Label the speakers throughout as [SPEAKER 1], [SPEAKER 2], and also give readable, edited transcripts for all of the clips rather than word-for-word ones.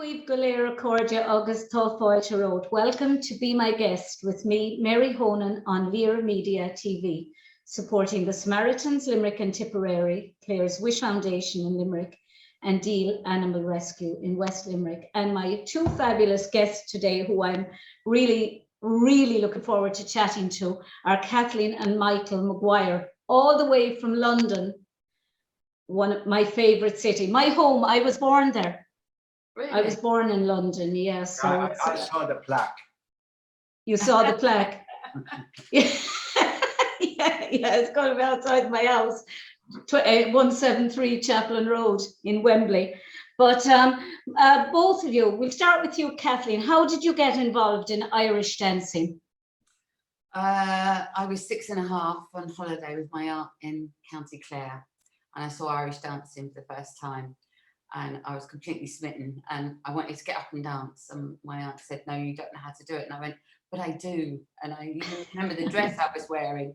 [SPEAKER 1] We've go LíR Accordia August Thofoilte Road. Welcome to Be My Guest with me, Mary Honan on LíR Media TV, supporting the Samaritans, Limerick and Tipperary, Clare's Wish Foundation in Limerick, and Deel Animal Rescue in West Limerick. And my two fabulous guests today, who I'm really looking forward to chatting to, are Kathleen and Michael Maguire, all the way from London, one of my favourite city. My home, I was born there.
[SPEAKER 2] Really?
[SPEAKER 1] I was born in London, yes. So
[SPEAKER 3] I saw the plaque.
[SPEAKER 1] You saw the plaque? yeah, it's going to be outside my house, 173 Chaplain Road in Wembley. But both of you, we'll start with you, Kathleen. How did you get involved in Irish dancing?
[SPEAKER 2] I was 6.5 on holiday with my aunt in County Clare, and I saw Irish dancing for the first time. And I was completely smitten, and I wanted to get up and dance. And my aunt said, "No, you don't know how to do it." And I went, "But I do." And I even remember the dress I was wearing.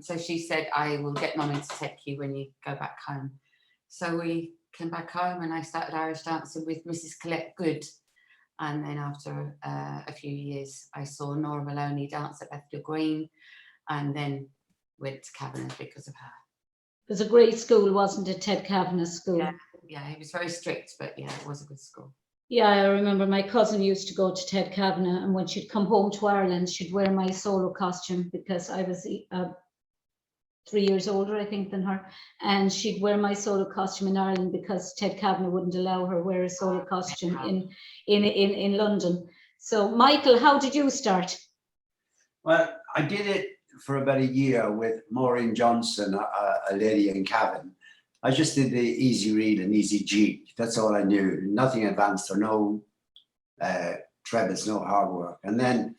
[SPEAKER 2] So she said, "I will get Mummy to take you when you go back home." So we came back home, and I started Irish dancing with Mrs. Colette Good. And then after a few years, I saw Nora Maloney dance at Bethel Green, and then went to Gavin because of her.
[SPEAKER 1] It was a great school, wasn't it, Ted Kavanagh's school?
[SPEAKER 2] Yeah, he was very strict, but yeah, it was a good school.
[SPEAKER 1] Yeah, I remember my cousin used to go to Ted Kavanagh, and when she'd come home to Ireland, she'd wear my solo costume because I was 3 years older, I think, than her. And she'd wear my solo costume in Ireland because Ted Kavanagh wouldn't allow her wear a solo costume in London. So, Michael, how did you start?
[SPEAKER 3] Well, I did it for about a year with Maureen Johnson, a lady in Gavin. I just did the easy read and easy G. That's all I knew. Nothing advanced or no trebles, no hard work. And then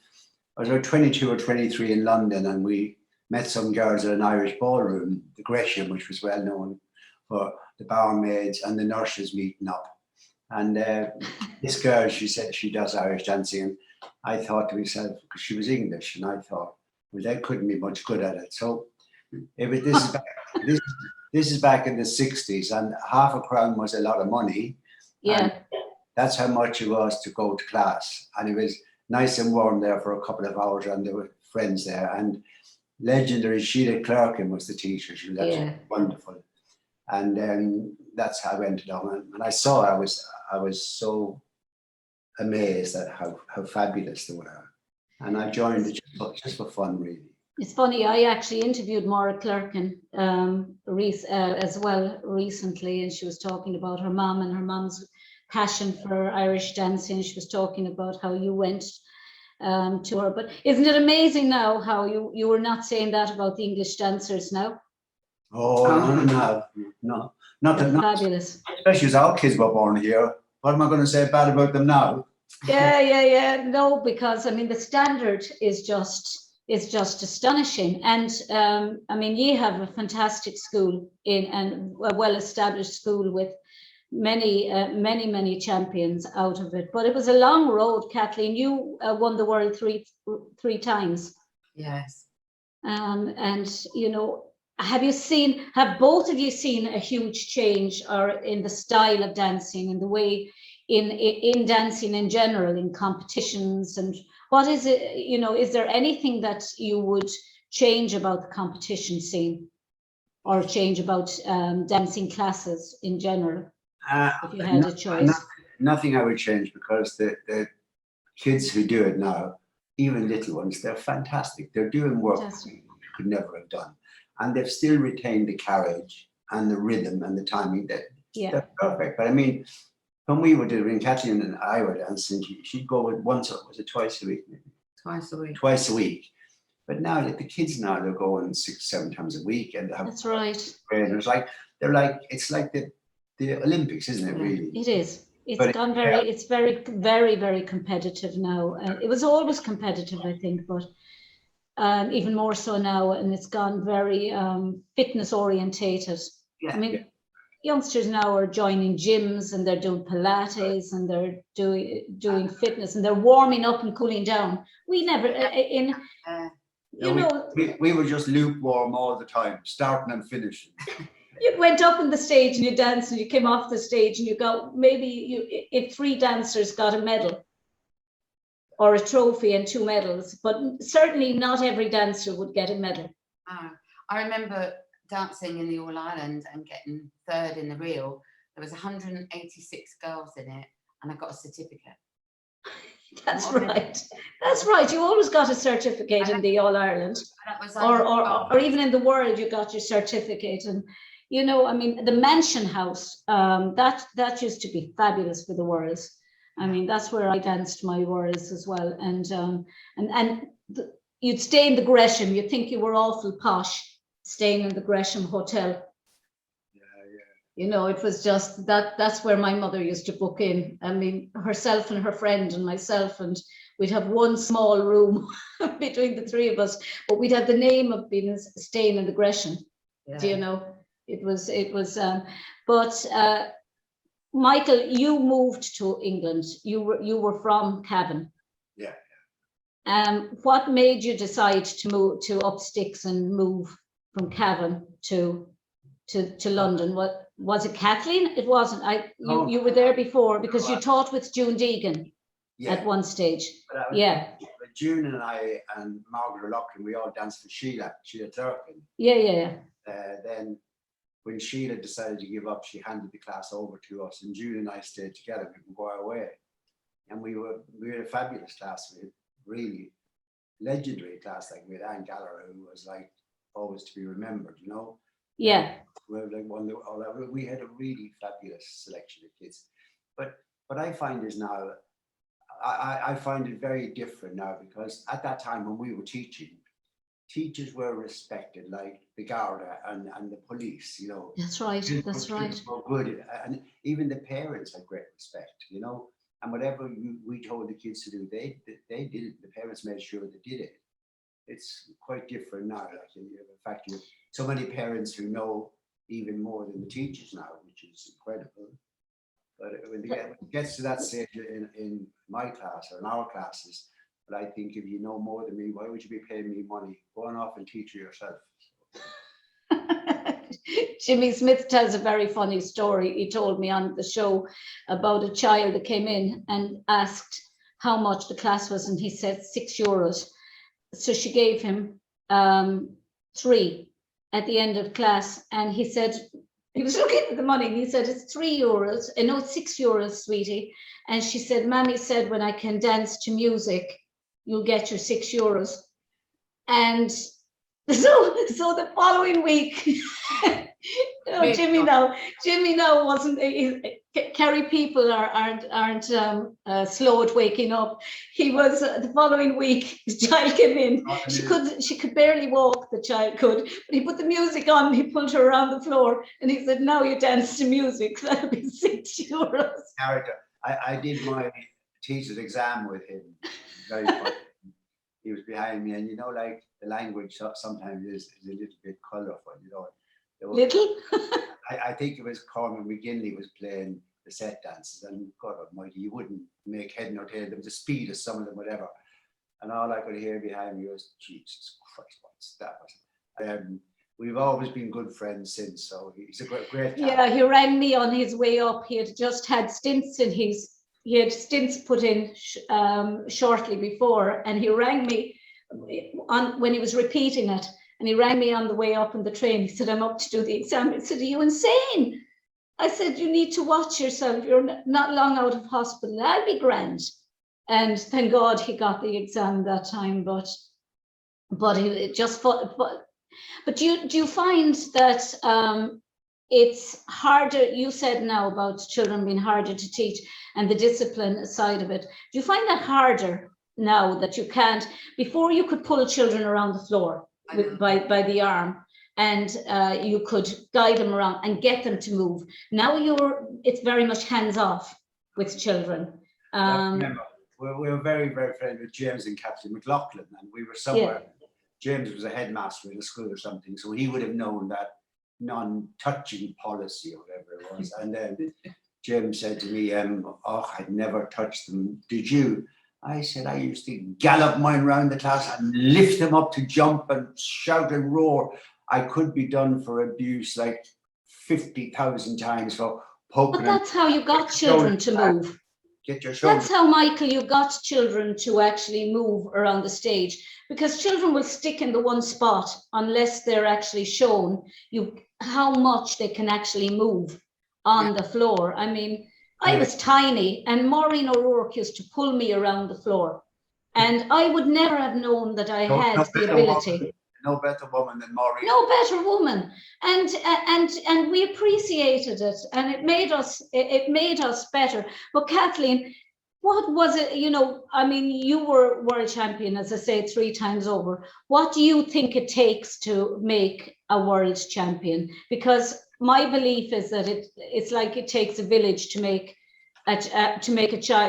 [SPEAKER 3] I was about 22 or 23 in London, and we met some girls at an Irish ballroom, the Gresham, which was well known for the barmaids and the nurses meeting up. And this girl, she said she does Irish dancing. And I thought to myself, because she was English, and I thought, well, they couldn't be much good at it. So it was this is back in the 60s, and half a crown was a lot of money.
[SPEAKER 1] Yeah.
[SPEAKER 3] That's how much it was to go to class. And it was nice and warm there for a couple of hours, and there were friends there. And legendary Sheila Clarkin was the teacher. She was absolutely wonderful. And then that's how I ended on. And I saw, I was so amazed at how fabulous they were. And I joined it just for fun, really.
[SPEAKER 1] It's funny, I actually interviewed Maura Clarkin as well recently, and she was talking about her mum and her mum's passion for Irish dancing. She was talking about how you went to her. But isn't it amazing now how you were not saying that about the English dancers now?
[SPEAKER 3] Oh, no. Not
[SPEAKER 1] fabulous.
[SPEAKER 3] Especially as our kids were born here. What am I going to say bad about them now?
[SPEAKER 1] Yeah. No, because I mean the standard is just astonishing. And I mean, you have a fantastic school and a well-established school with many champions out of it. But it was a long road, Kathleen. You won the world three times.
[SPEAKER 2] Yes.
[SPEAKER 1] And you know, have both of you seen a huge change or in the style of dancing and the way in dancing in general, in competitions? And what is it, you know, is there anything that you would change about the competition scene or change about dancing classes in general, if you had a choice?
[SPEAKER 3] Nothing I would change, because the kids who do it now, even little ones, they're fantastic. They're doing work we could never have done. And they've still retained the carriage and the rhythm and the timing. They're perfect. But I mean, when we were doing, Kathleen and I were dancing, she'd go once, or was it twice a week? Maybe? Twice a week. But now, like the kids now, they're going 6-7 times a week, and they have.
[SPEAKER 1] That's right.
[SPEAKER 3] Trainers. It's like the Olympics, isn't it? Really.
[SPEAKER 1] It is. It's very competitive now. It was always competitive, I think, but even more so now, and it's gone very fitness orientated. I mean. Youngsters now are joining gyms, and they're doing Pilates, and they're doing fitness, and they're warming up and cooling down. We never
[SPEAKER 3] we were just lukewarm all the time, starting and finishing.
[SPEAKER 1] You went up on the stage and you danced, and you came off the stage and you got if 3 dancers got a medal or a trophy and 2 medals, but certainly not every dancer would get a medal.
[SPEAKER 2] I remember dancing in the All Ireland and getting 3rd in the reel. There was 186 girls in it, and I got a certificate.
[SPEAKER 1] That's right. That's right. You always got a certificate in the All Ireland, or even in the world, you got your certificate. And you know, I mean, the Mansion House, that used to be fabulous for the Worlds. I mean, that's where I danced my Worlds as well. And you'd stay in the Gresham. You'd think you were awful posh, staying in the Gresham Hotel. You know, it was just that's where my mother used to book in. I mean, herself and her friend and myself, and we'd have one small room between the 3 of us, but we'd have the name of being staying in the Gresham. Yeah. Do you know? It was but Michael, you moved to England. You were from Cavan.
[SPEAKER 3] Yeah.
[SPEAKER 1] What made you decide to move to up sticks and move from Cavan to London? What was it, Kathleen? It wasn't. You were there before because you taught with June Deegan at one stage.
[SPEAKER 3] But June and I and Margaret O'Loughlin, we all danced for Sheila Turpin.
[SPEAKER 1] Yeah.
[SPEAKER 3] Then when Sheila decided to give up, she handed the class over to us, and June and I stayed together. We could go away, and we were a fabulous class. We had really legendary class, like with Anne Gallagher, who was like always to be remembered, you know.
[SPEAKER 1] Yeah.
[SPEAKER 3] We had a really fabulous selection of kids, but I find is now, I find it very different now, because at that time when we were teaching, teachers were respected, like the Garda and the police, you know.
[SPEAKER 1] That's right. That's right.
[SPEAKER 3] Were good, and even the parents had great respect, you know. And whatever we told the kids to do, they did it. The parents made sure they did it. It's quite different now. Like, in fact, you have so many parents who know even more than the teachers now, which is incredible. But when it gets to that stage in my class or in our classes, but I think if you know more than me, why would you be paying me money? Go on off and teach it yourself.
[SPEAKER 1] Jimmy Smith tells a very funny story. He told me on the show about a child that came in and asked how much the class was, and he said €6. So she gave him 3 at the end of class, and he said, he was looking at the money, and he said, it's €3, and no, it's €6, sweetie. And she said, Mammy said, when I can dance to music, you'll get your €6. And so the following week, Jimmy now wasn't. Kerry people aren't slow at waking up. He was the following week. The child came in. She could barely walk. The child could, but he put the music on. He pulled her around the floor, and he said, "Now you dance to music. That'll be €6."
[SPEAKER 3] Character. I did my teacher's exam with him. Very funny. He was behind me, and you know, like the language sometimes is a little bit colourful, you know.
[SPEAKER 1] Little?
[SPEAKER 3] I think it was Cormac McGinley was playing the set dances, and God almighty, you wouldn't make head nor tail. There was the speed of some of them, whatever. And all I could hear behind me was, Jesus Christ, what's that? We've always been good friends since, so he's a great talent.
[SPEAKER 1] Yeah, he rang me on his way up. He had just had stints in he had stints put in shortly before, and he rang me when he was repeating it, and he rang me on the way up in the train. He said, I'm up to do the exam. I said, are you insane? I said, you need to watch yourself. You're not long out of hospital. I'll be grand. And thank God he got the exam that time, but he just fought. But do you find that it's harder? You said now about children being harder to teach and the discipline side of it. Do you find that harder now that you can't? Before you could pull children around the floor by the arm, and you could guide them around and get them to move. Now it's very much hands off with children.
[SPEAKER 3] Remember, we were very, very friendly with James and Kathleen McLaughlin, and we were somewhere. Yeah. James was a headmaster in a school or something, so he would have known that non-touching policy or whatever it was. And then James said to me, I'd never touched them. Did you? I said, I used to gallop mine around the class and lift them up to jump and shout and roar. I could be done for abuse like 50,000 times for
[SPEAKER 1] But
[SPEAKER 3] poking.
[SPEAKER 1] that's how you got children to move.
[SPEAKER 3] Get your shoulder.
[SPEAKER 1] That's how, Michael, you got children to actually move around the stage, because children will stick in the one spot unless they're actually shown how much they can actually move on the floor. I mean, I was tiny, and Maureen O'Rourke used to pull me around the floor, and I would never have known that I had the ability.
[SPEAKER 3] No better woman than Maureen.
[SPEAKER 1] No better woman, and we appreciated it, and it made us better. But Kathleen, what was it? You know, I mean, you were world champion, as I say, 3 times over. What do you think it takes to make a world champion? Because my belief is that it's like it takes a village to make a child,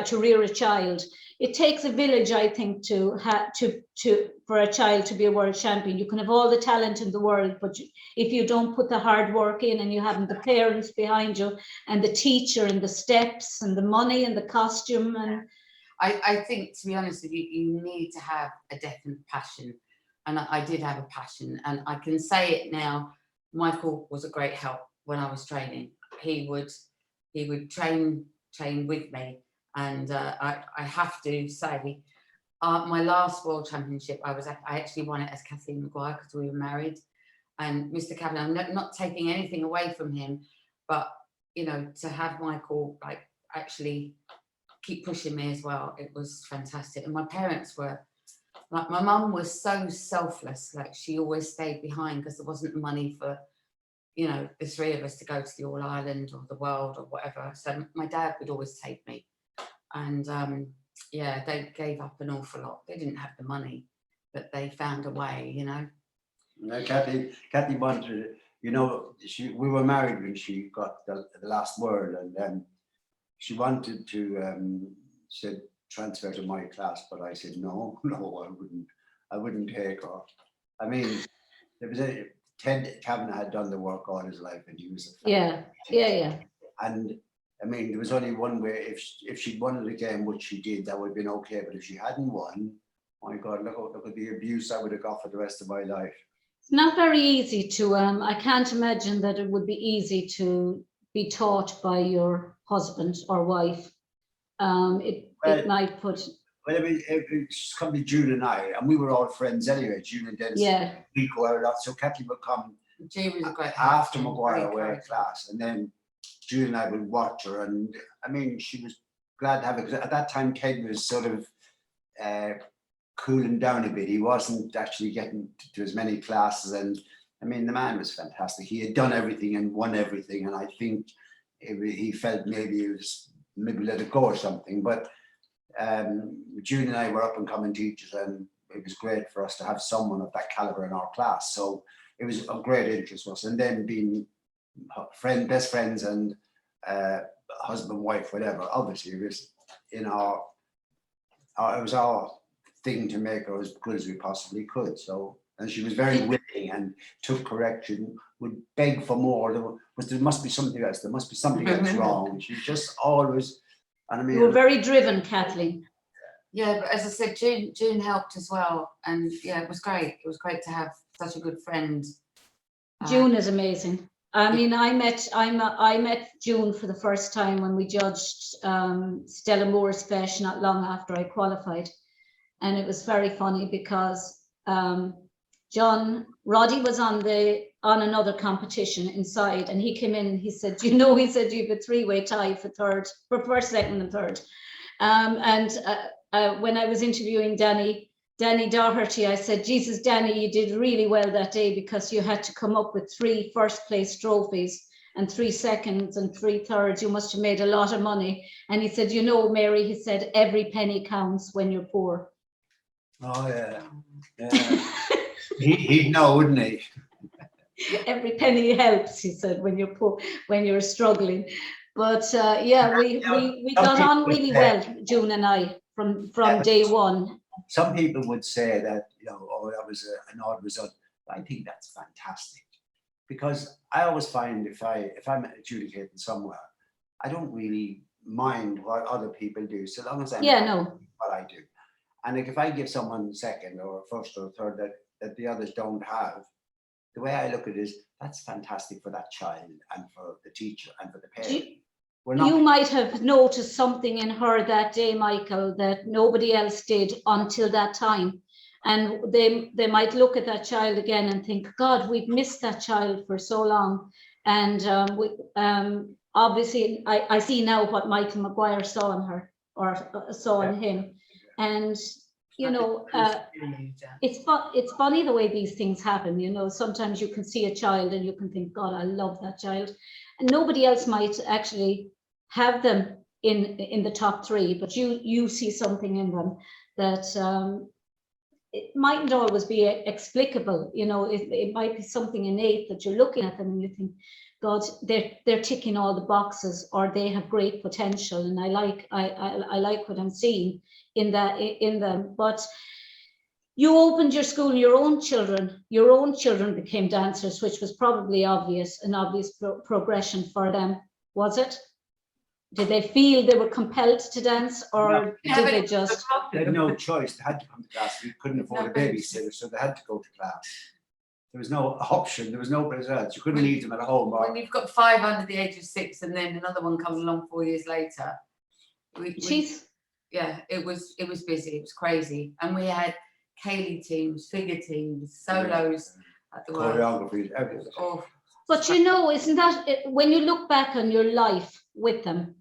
[SPEAKER 1] to rear a child. It takes a village, I think, for a child to be a world champion. You can have all the talent in the world, but if you don't put the hard work in, and you haven't the parents behind you, and the teacher, and the steps, and the money, and the costume, and
[SPEAKER 2] I think, to be honest with you, you need to have a definite passion, and I did have a passion, and I can say it now. Michael was a great help when I was training. He would train with me. And I have to say, my last World Championship, I actually won it as Kathleen Maguire, because we were married. And Mr. Gavin, I'm not taking anything away from him, but you know, to have Michael like actually keep pushing me as well, it was fantastic. And my parents were like, my mum was so selfless, like she always stayed behind because there wasn't money for, you know, the 3 of us to go to the All Ireland or the World or whatever. So my dad would always take me. And yeah, they gave up an awful lot. They didn't have the money, but they found a way, you know.
[SPEAKER 3] No, Kathy wanted, you know, we were married when she got the last word, and then she wanted to said transfer to my class, but I said no, I wouldn't take her. I mean, there was Ted Kavanagh had done the work all his life, and he was
[SPEAKER 1] yeah.
[SPEAKER 3] And I mean, there was only one way. If she'd won it again, which she did, that would have been okay. But if she hadn't won, my God, look at the abuse I would have got for the rest of my life.
[SPEAKER 1] It's not very easy to. I can't imagine that it would be easy to be taught by your husband or wife. It might put.
[SPEAKER 3] Well, I mean, it's come to June and I, and we were all friends anyway. June and Dennis, we go out a lot. So Kathy would come after Maguire away class, and then June and I would watch her, and I mean, she was glad to have it, because at that time Ted was sort of cooling down a bit. He wasn't actually getting to as many classes, and I mean, the man was fantastic. He had done everything and won everything, and I think he felt maybe he was let it go or something. But June and I were up and coming teachers, and it was great for us to have someone of that caliber in our class. So it was of great interest to us, and then being best friends and husband, wife, whatever. Obviously, it was in it was our thing to make her as good as we possibly could. So, and she was very willing and took correction, would beg for more. There must be something else. There must be something else wrong. She just always. And I mean,
[SPEAKER 1] you were very driven, Kathleen.
[SPEAKER 2] Yeah, but as I said, June helped as well, and yeah, it was great. It was great to have such a good friend.
[SPEAKER 1] June is amazing. I mean, I met June for the first time when we judged Stella Moore's Feis not long after I qualified, and it was very funny because Roddy was on another competition inside, and he came in and he said, you know, he said you have a 3-way tie for first, second, and third. When I was interviewing Danny Doherty, I said, Jesus, Danny, you did really well that day, because you had to come up with 3 first place trophies and 3 seconds and 3 thirds. You must have made a lot of money. And he said, you know, Mary, he said, every penny counts when you're poor.
[SPEAKER 3] Oh, yeah. He'd know, wouldn't he?
[SPEAKER 1] Every penny helps, he said, when you're poor, when you're struggling. But yeah, we got on really well, June and I, from day one.
[SPEAKER 3] Some people would say that, you know, oh, that was an odd result. I think that's fantastic, because I always find if I'm adjudicating somewhere, I don't really mind what other people do, so long as I know what I do. And like, if I give someone second or first or third that the others don't have, the way I look at it is that's fantastic for that child and for the teacher and for the parent.
[SPEAKER 1] You might have noticed something in her that day, Michael, that nobody else did until that time. And they might look at that child again and think, God, we've missed that child for so long. And obviously, I see now what Michael Maguire saw in her, or saw in him. And, you know, it's funny the way these things happen. You know, sometimes you can see a child and you can think, God, I love that child. And nobody else might actually have them in the top three, but you see something in them that it mightn't always be explicable. You know, it might be something innate that you're looking at them and you think, God, they're ticking all the boxes, or they have great potential, and I like what I'm seeing in them. But you opened your school, and your own children became dancers, which was probably an obvious progression for them, was it? Did they feel they were compelled to dance, or did they just?
[SPEAKER 3] They had no choice. They had to come to class. We couldn't afford a babysitter, so they had to go to class. There was no option. There was no place else. You couldn't leave them at home.
[SPEAKER 2] When you've got 5 under the age of 6, and then another one comes along 4 years later. Yeah, it was busy. It was crazy, and we had Cayley teams, figure teams, solos at the
[SPEAKER 3] choreography, everything.
[SPEAKER 2] Oh.
[SPEAKER 1] But you know, isn't that when you look back on your life with them,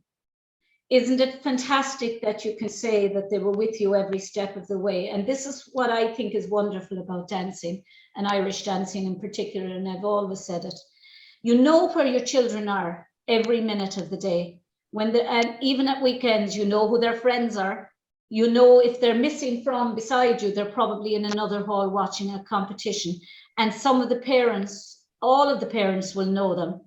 [SPEAKER 1] isn't it fantastic that you can say that they were with you every step of the way? And this is what I think is wonderful about dancing, and Irish dancing in particular, and I've always said it. You know where your children are every minute of the day. And even at weekends, you know who their friends are. You know if they're missing from beside you, they're probably in another hall watching a competition. And some of the parents, all of the parents will know them.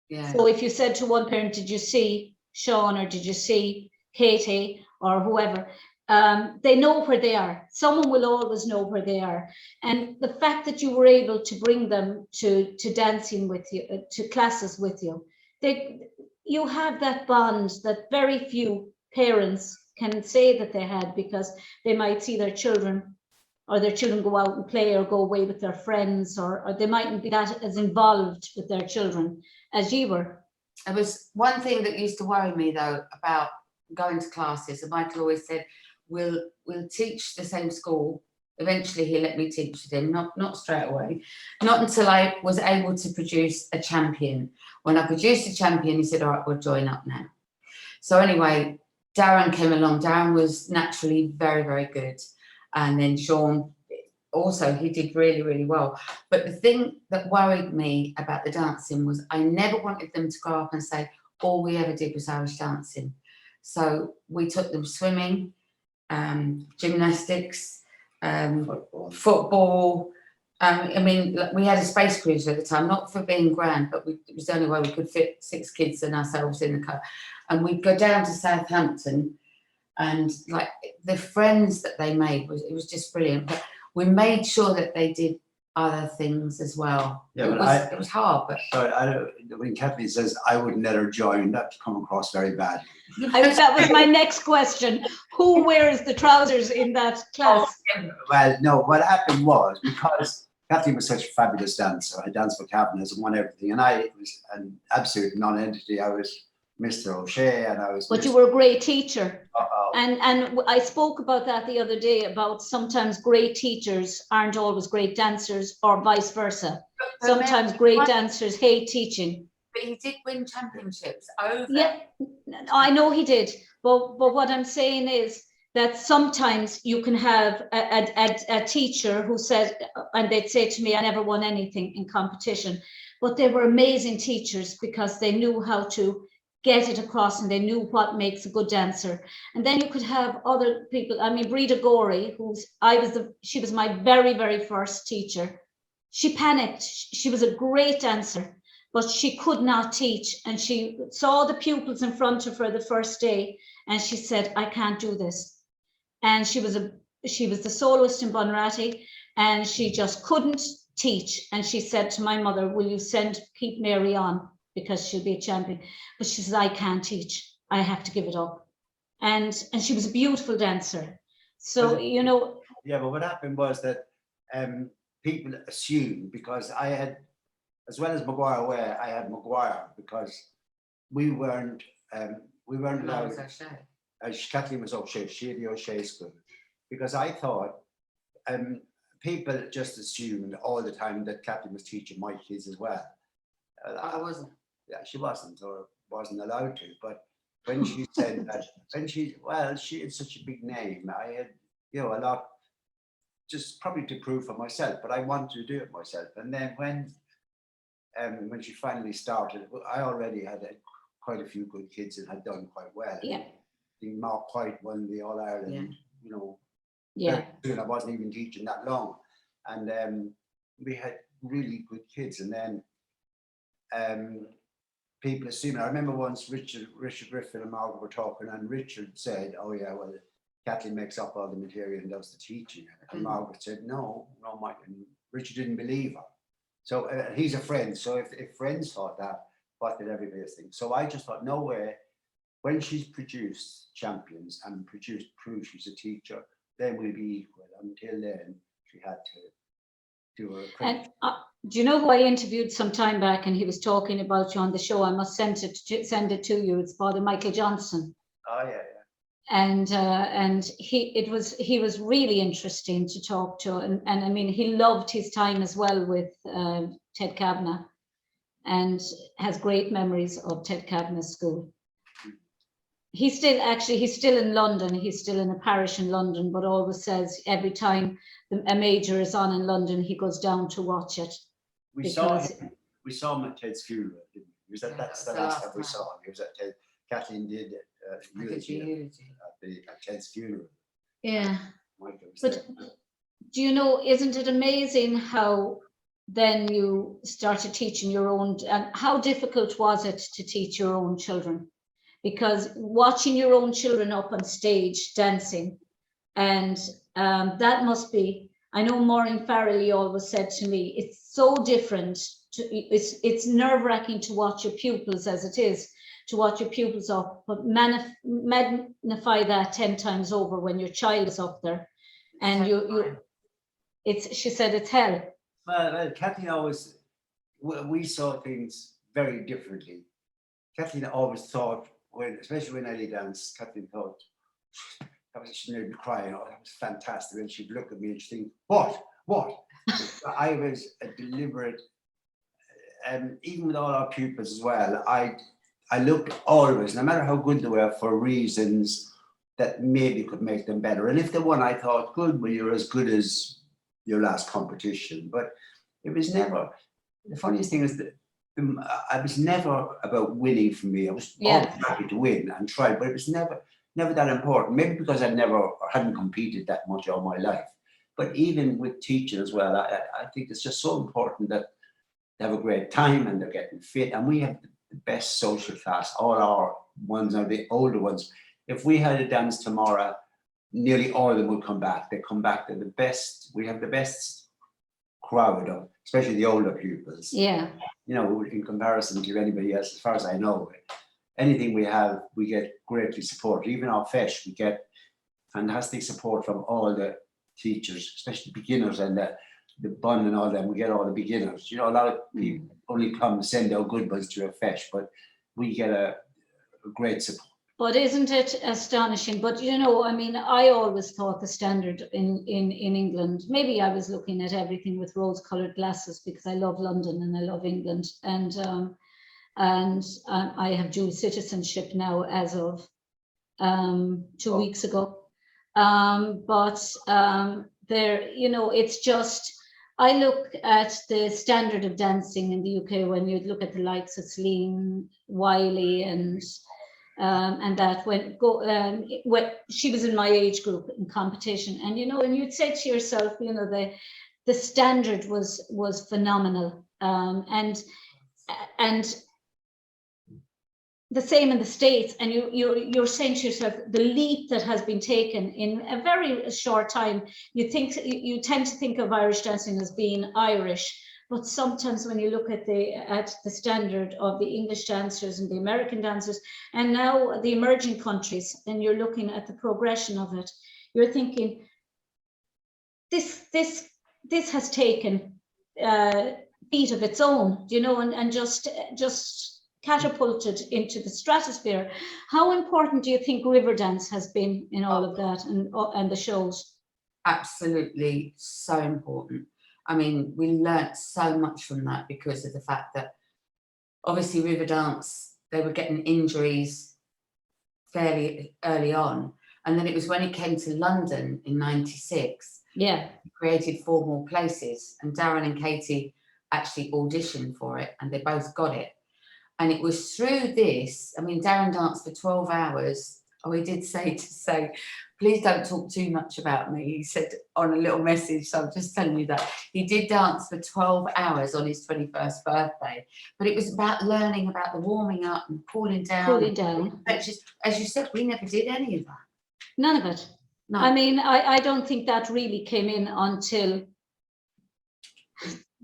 [SPEAKER 2] Yeah.
[SPEAKER 1] So if you said to one parent, did you see Sean, or did you see Katie, or whoever, they know where they are. Someone will always know where they are. And the fact that you were able to bring them to dancing with you, to classes with you, you have that bond that very few parents can say that they had, because they might see their children, or their children go out and play or go away with their friends, or they mightn't be that as involved with their children as you were.
[SPEAKER 2] There was one thing that used to worry me though about going to classes, and Michael always said, we'll teach the same school. Eventually he let me teach with him, not straight away, not until I was able to produce a champion. When I produced a champion, he said, all right, we'll join up now. So anyway, Darren came along. Darren was naturally very, very good. And then Sean also, he did really, really well. But the thing that worried me about the dancing was I never wanted them to grow up and say, all we ever did was Irish dancing. So we took them swimming, gymnastics, football. I mean, we had a space cruiser at the time, not for being grand, but it was the only way we could fit 6 kids and ourselves in the car. And we'd go down to Southampton, and like the friends that they made, it was just brilliant. But we made sure that they did other things as well. Yeah, it was hard, but
[SPEAKER 3] when Kathleen says I wouldn't let her join, that come across very badly.
[SPEAKER 1] That was my next question. Who wears the trousers in that class?
[SPEAKER 3] Well, no, what happened was, because Kathleen was such a fabulous dancer, I danced for Cabinet and won everything, and I was an absolute non-entity. I was Mr. O'Shea, and I was.
[SPEAKER 1] But you were a great teacher. And I spoke about that the other day, about sometimes great teachers aren't always great dancers, or vice versa. Sometimes great dancers hate teaching.
[SPEAKER 2] But he did win championships over.
[SPEAKER 1] Yeah, I know he did. But what I'm saying is that sometimes you can have a teacher who says, and they'd say to me, I never won anything in competition, but they were amazing teachers because they knew how to get it across, and they knew what makes a good dancer. And then you could have other people. I mean, Breda Gorey, she was my very, very first teacher. She panicked. She was a great dancer, but she could not teach. And she saw the pupils in front of her the first day, and she said, I can't do this. And she was the soloist in Bunratty, and she just couldn't teach. And she said to my mother, will you keep Mary on, because she'll be a champion? But she says, I can't teach. I have to give it up. And she was a beautiful dancer. So, you know.
[SPEAKER 3] Yeah, but what happened was that people assumed, because I had, as well as Maguire Way, I had Maguire, because we weren't
[SPEAKER 2] No,
[SPEAKER 3] allowed.
[SPEAKER 2] it's O'Shea.
[SPEAKER 3] Kathleen was O'Shea, she had the O'Shea school, because I thought people just assumed all the time that Kathleen was teaching my kids as well.
[SPEAKER 2] I wasn't.
[SPEAKER 3] Yeah, she wasn't, or wasn't allowed to. But when she said that, she had such a big name. I had, a lot, just probably to prove for myself, but I wanted to do it myself. And then when she finally started, I already had quite a few good kids and had done quite well.
[SPEAKER 1] Yeah.
[SPEAKER 3] I think Mark White won the All Ireland,
[SPEAKER 1] Yeah.
[SPEAKER 3] very soon. I wasn't even teaching that long. And we had really good kids. And then people assume, I remember once Richard Griffin and Margaret were talking, and Richard said, "Oh yeah, well, Kathleen makes up all the material and does the teaching." And Margaret said, no, Mike. And Richard didn't believe her. So he's a friend. So if friends thought that, what did everybody think? So I just thought, no way. When she's produced champions and prove she's a teacher, then we'll be equal. Until then, she had to do her.
[SPEAKER 1] And do you know who I interviewed some time back, and he was talking about you on the show? I must send it to you. It's Father Michael Johnson.
[SPEAKER 3] Oh yeah.
[SPEAKER 1] And he was really interesting to talk to, and I mean, he loved his time as well with Ted Kavanagh, and has great memories of Ted Kavanagh's school. He's still in London. He's still in a parish in London, but always says every time a major is on in London, he goes down to watch it.
[SPEAKER 3] We saw him at Ted's funeral, didn't we? That's the last time we saw him. He was at Ted. Kathleen did eulogy at Ted's funeral.
[SPEAKER 1] Yeah. But do you know, isn't it amazing how then you started teaching your own, and how difficult was it to teach your own children? Because watching your own children up on stage dancing, and that must be, I know Maureen Farrelly always said to me, it's so different. It's nerve-wracking to watch your pupils as it is to watch your pupils up, but magnify that 10 times over when your child is up there, and she said it's hell.
[SPEAKER 3] Well, Kathleen always, we saw things very differently. Kathleen always thought, especially when Ellie danced, Kathleen thought, she made me crying, oh, that was fantastic. And she'd look at me and she'd think, what? I was a deliberate, even with all our pupils as well, I looked always, no matter how good they were, for reasons that maybe could make them better. And if they won, I thought, good, well, you're as good as your last competition. But it was never, the funniest thing is that I was never about winning for me. I was always happy to win and try, but it was never that important. Maybe because I hadn't competed that much all my life. But even with teaching as well, I think it's just so important that they have a great time and they're getting fit. And we have the best social class. All our ones are the older ones. If we had a dance tomorrow, nearly all of them would come back. They come back. They're the best. We have the best crowd of, especially the older pupils.
[SPEAKER 1] Yeah.
[SPEAKER 3] In comparison to anybody else, as far as I know, anything we have, we get greatly supported. Even our FESH, we get fantastic support from all the teachers, especially beginners and the bun and all them. We get all the beginners. A lot of people only come send out good ones to a FESH, but we get a great support.
[SPEAKER 1] But isn't it astonishing? But I mean, I always thought the standard in England, maybe I was looking at everything with rose-colored glasses because I love London and I love England, and I have dual citizenship now as of 2 weeks ago. But there, it's just, I look at the standard of dancing in the UK when you look at the likes of Celine, Wiley, and that when she was in my age group in competition, and and you'd say to yourself, the standard was phenomenal, and the same in the States, and you're saying to yourself the leap that has been taken in a very short time. You tend to think of Irish dancing as being Irish, but sometimes when you look at the standard of the English dancers and the American dancers, and now the emerging countries, and you're looking at the progression of it, you're thinking this this has taken beat of its own, you know, and just catapulted into the stratosphere. How important do you think Riverdance has been in all of that and the shows?
[SPEAKER 2] Absolutely so important. I mean, we learnt so much from that because of the fact that obviously Riverdance, they were getting injuries fairly early on. And then it was when it came to London in '96,
[SPEAKER 1] yeah,
[SPEAKER 2] created 4 more places, and Darren and Katie actually auditioned for it and they both got it. And it was through this, I mean, Darren danced for 12 hours. Oh, he did say to say, please don't talk too much about me. He said on a little message, so I'm just telling you that. He did dance for 12 hours on his 21st birthday, but it was about learning about the warming up and cooling down.
[SPEAKER 1] Cooling down.
[SPEAKER 2] As you said, we never did any of that.
[SPEAKER 1] None of it. No. I mean, I don't think that really came in until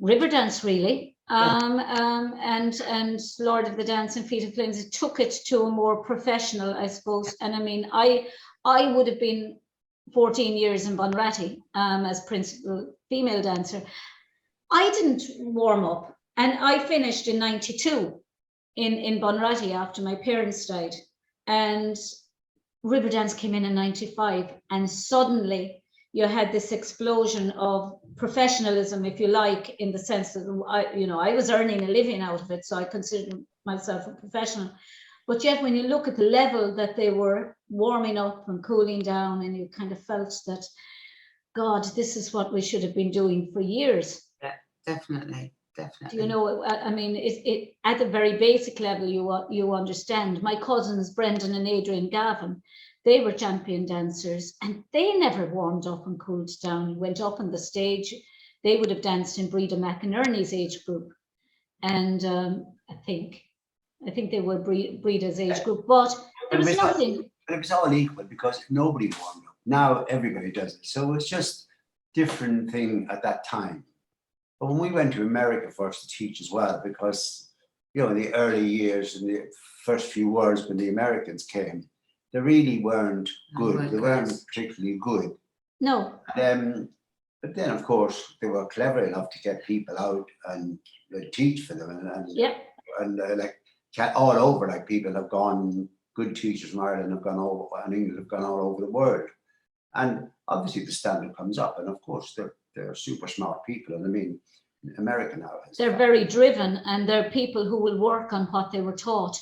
[SPEAKER 1] Riverdance, really. And Lord of the Dance and Feet of Flames, it took it to a more professional, I suppose. And I mean, I would have been 14 years in Bunratty as principal female dancer. I didn't warm up, and I finished in '92 in Bunratty after my parents died. And Riverdance came in '95, and suddenly you had this explosion of professionalism, if you like, in the sense that I was earning a living out of it, so I considered myself a professional. But yet, when you look at the level that they were warming up and cooling down, and you kind of felt that, God, this is what we should have been doing for years.
[SPEAKER 2] Yeah, definitely.
[SPEAKER 1] You know, I mean, it at the very basic level, you understand. My cousins, Brendan and Adrian, Gavin, they were champion dancers, and they never warmed up and cooled down. Went up on the stage. They would have danced in Breda McInerney's age group, and I think they were Breda's age group. But there was nothing.
[SPEAKER 3] But it was all equal because nobody warmed up. Now everybody does it, so it was just different thing at that time. But when we went to America first to teach as well, because in the early years and the first few words when the Americans came, they really weren't good. They weren't particularly good.
[SPEAKER 1] No.
[SPEAKER 3] But then, of course, they were clever enough to get people out and teach for them. And like all over, like people have gone, good teachers from Ireland have gone over, and England have gone all over the world. And obviously the standard comes up. And of course, they're super smart people. And I mean, America now
[SPEAKER 1] they're very driven, and they're people who will work on what they were taught.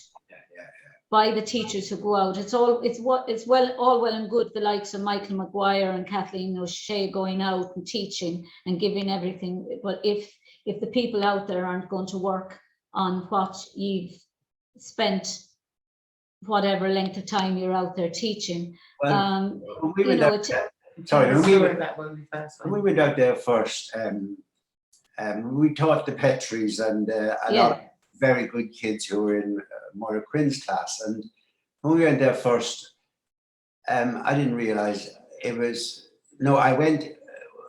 [SPEAKER 1] By the teachers who go out. It's all well and good, the likes of Michael Maguire and Kathleen O'Shea going out and teaching and giving everything. But if the people out there aren't going to work on what you've spent, whatever length of time you're out there teaching,
[SPEAKER 3] when we went out there first, we taught the Petries and a lot of very good kids who were in Moira Quinn's class. And when we went there first, I didn't realize I went,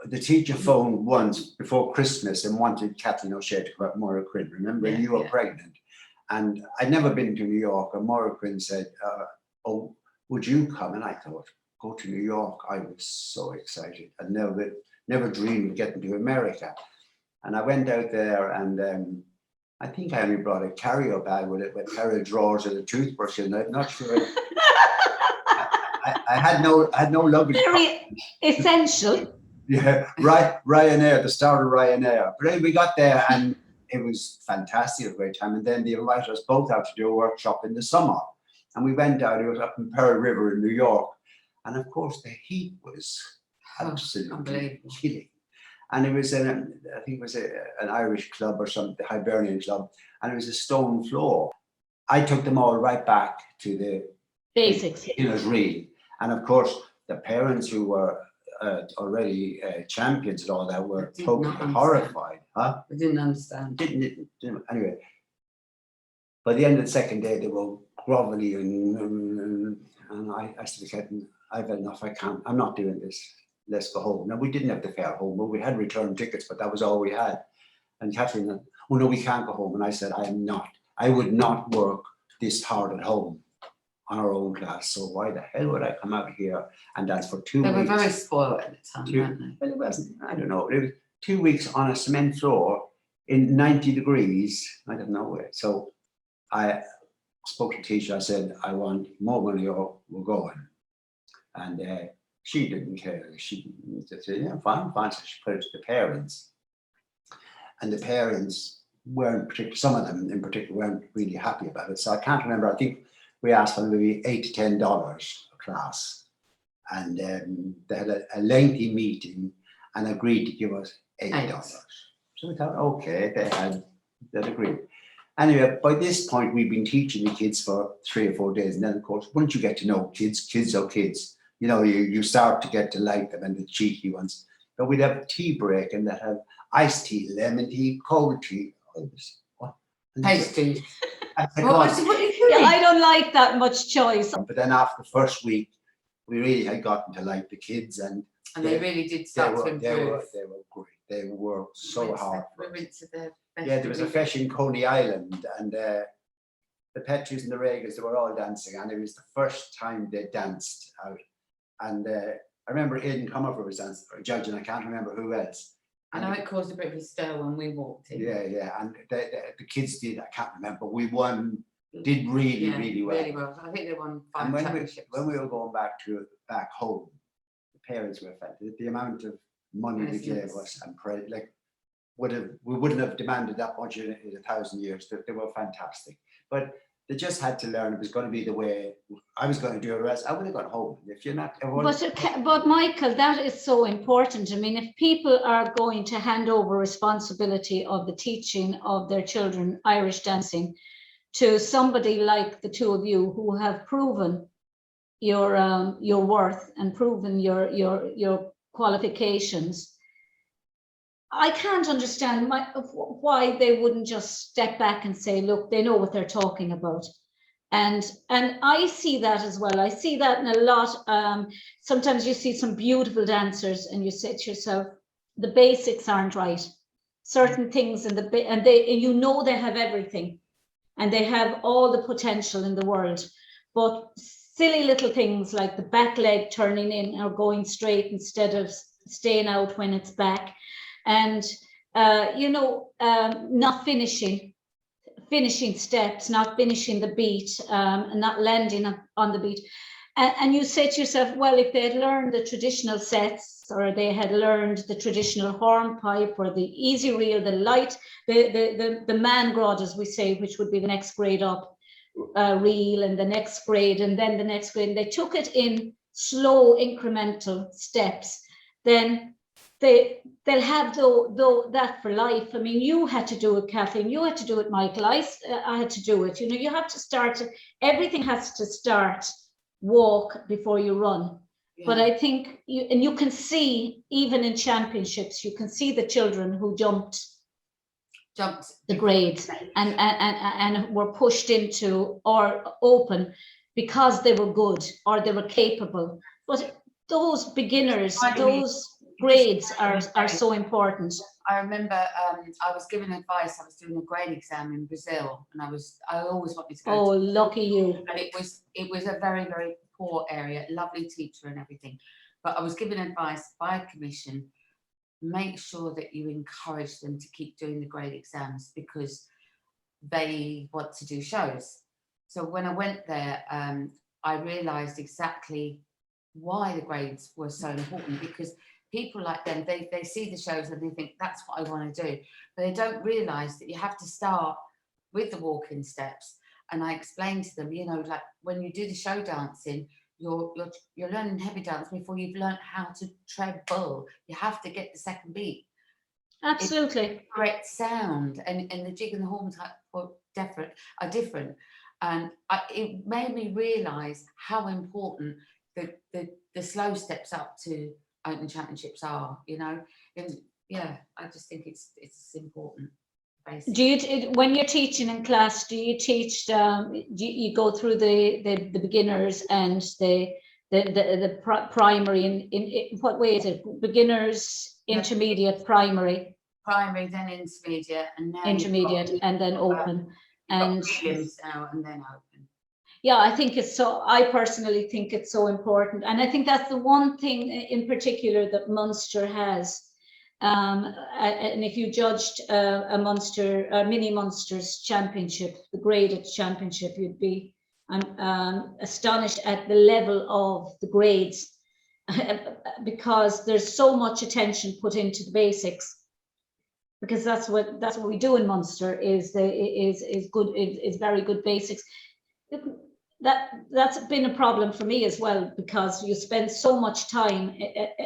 [SPEAKER 3] the teacher phoned once before Christmas and wanted Kathleen O'Shea to go out Moira Quinn. Remember, you were pregnant. And I'd never been to New York, and Moira Quinn said, oh, would you come? And I thought, go to New York. I was so excited. I'd never dreamed of getting to America. And I went out there, and I think I only brought a carry-on bag with a pair of drawers and a toothbrush, and I'm not sure. I had no luggage.
[SPEAKER 1] Very essential.
[SPEAKER 3] Yeah, Ryanair, the start of Ryanair. But then we got there, and it was fantastic, a great time. And then they invited us both out to do a workshop in the summer. And we went out, it was up in Pearl River in New York. And of course, the heat was absolutely killing. And it was, I think it was an Irish club or something, the Hibernian club, and it was a stone floor. I took them all right back to the
[SPEAKER 1] basics.
[SPEAKER 3] It was real. And of course, the parents who were already champions and all that were totally horrified. Huh?
[SPEAKER 2] I didn't understand.
[SPEAKER 3] Didn't. Anyway, by the end of the second day, they were grovelly and I said, I've had enough, I'm not doing this. Let's go home. Now, we didn't have the fare home, but we had return tickets, but that was all we had. And Kathleen said, oh no, we can't go home. And I said, I would not work this hard at home on our own class. So why the hell would I come out here and dance for 2 weeks?
[SPEAKER 2] They were very spoiled at the time, weren't they?
[SPEAKER 3] Well, it wasn't, I don't know. It was 2 weeks on a cement floor in 90 degrees. I don't know where. So I spoke to the teacher. I said, I want more money or we're going. And she didn't care. She just said, yeah, fine. So she put it to the parents. And the parents weren't particularly, some of them in particular weren't really happy about it. So I can't remember. I think we asked for maybe $8 to $10 a class. And they had a lengthy meeting and agreed to give us $8. So we thought, okay, they'd agreed. Anyway, by this point, we've been teaching the kids for 3 or 4 days. And then, of course, once you get to know kids are kids. You know, you start to get to like them, and the cheeky ones. But we'd have a tea break and they'd have iced tea, lemon tea, cold tea. What?
[SPEAKER 2] Tasty.
[SPEAKER 3] I said,
[SPEAKER 2] Well,
[SPEAKER 3] "Go
[SPEAKER 2] I
[SPEAKER 3] on."
[SPEAKER 2] said, what are you
[SPEAKER 1] Yeah,
[SPEAKER 2] doing?
[SPEAKER 1] I don't like that much choice.
[SPEAKER 3] But then after the first week, we really had gotten to like the kids, and
[SPEAKER 2] And they really did start to
[SPEAKER 3] they
[SPEAKER 2] improve.
[SPEAKER 3] were great. They were so hard.
[SPEAKER 2] We went to the
[SPEAKER 3] Yeah, there was a fish in Coney Island, and the Petries and the Regas, they were all dancing, and it was the first time they danced out. And I remember Aidan Comerford was dancing, or judge, and I can't remember who else.
[SPEAKER 2] I know it caused a bit of a stir when we walked in.
[SPEAKER 3] Yeah, and the kids did. I can't remember. But we won. Did really well.
[SPEAKER 2] Really well. I think they won 5
[SPEAKER 3] And
[SPEAKER 2] championships.
[SPEAKER 3] when we were going back home, the parents were affected. The amount of money they gave us and we wouldn't have demanded that much in 1,000 years. They were fantastic, but they just had to learn it was going to be the way I was going to do it. Or else I would have gone home. If you're not,
[SPEAKER 1] But Michael, that is so important. I mean, if people are going to hand over responsibility of the teaching of their children Irish dancing to somebody like the two of you who have proven your worth and proven your qualifications, I can't understand why they wouldn't just step back and say, look, they know what they're talking about. And I see that as well. I see that in a lot. Sometimes you see some beautiful dancers and you say to yourself, the basics aren't right. Certain things and you know they have everything and they have all the potential in the world. But silly little things like the back leg turning in or going straight instead of staying out when it's back. And, not finishing steps, not finishing the beat, and not landing on the beat. And you say to yourself, well, if they had learned the traditional sets, or they had learned the traditional hornpipe, or the easy reel, the light, the man grod, as we say, which would be the next grade up, reel, and the next grade, and then the next grade, and they took it in slow incremental steps, then they'll have that for life. I mean, you had to do it, Kathleen. You had to do it, Michael. I had to do it. You have to start. Everything has to start. Walk before you run. Yeah. But I think you can see even in championships, you can see the children who jumped the grades and were pushed into or open because they were good or they were capable. But those beginners, those grades are so important.
[SPEAKER 2] I remember I was given advice. I was doing a grade exam in Brazil, and I always wanted to go.
[SPEAKER 1] Oh, lucky you!
[SPEAKER 2] And it was a very, very poor area, lovely teacher and everything. But I was given advice by a commission: make sure that you encourage them to keep doing the grade exams because they want to do shows. So when I went there, I realised exactly why the grades were so important, because people like them, they see the shows and they think that's what I want to do, but they don't realise that you have to start with the walking steps. And I explained to them, like when you do the show dancing, you're learning heavy dance before you've learned how to tread bull. You have to get the second beat.
[SPEAKER 1] Absolutely.
[SPEAKER 2] Correct sound, and the jig and the horns are different. And it made me realise how important the slow steps up to Open Championships are, and yeah, I just think it's important. Basically.
[SPEAKER 1] Do you, when you're teaching in class, do you teach? You go through the beginners and the primary in what way is it? Beginners, intermediate, primary,
[SPEAKER 2] then intermediate, and now
[SPEAKER 1] intermediate, and then open, and
[SPEAKER 2] now and then open.
[SPEAKER 1] Yeah, I personally think it's so important. And I think that's the one thing in particular that Munster has. And if you judged a Munster, a mini Munsters championship, the graded championship, you'd be astonished at the level of the grades because there's so much attention put into the basics. Because that's what we do in Munster is very good basics. That's been a problem for me as well, because you spend so much time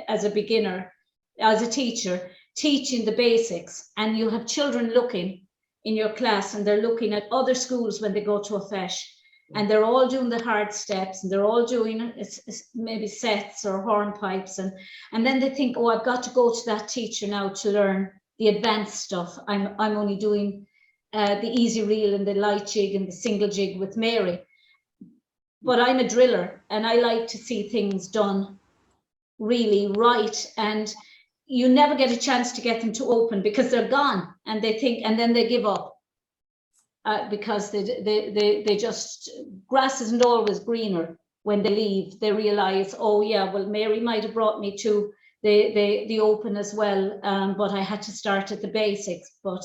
[SPEAKER 1] as a beginner, as a teacher, teaching the basics, and you have children looking in your class and they're looking at other schools when they go to a feis, and they're all doing the hard steps and they're all doing maybe sets or hornpipes, and then they think, oh, I've got to go to that teacher now to learn the advanced stuff. I'm only doing the easy reel and the light jig and the single jig with Mary. But I'm a driller and I like to see things done really right, and you never get a chance to get them to open because they're gone, and they think, and then they give up because they just, grass isn't always greener. When they leave, they realize, oh yeah, well, Mary might have brought me to the open as well, but I had to start at the basics. But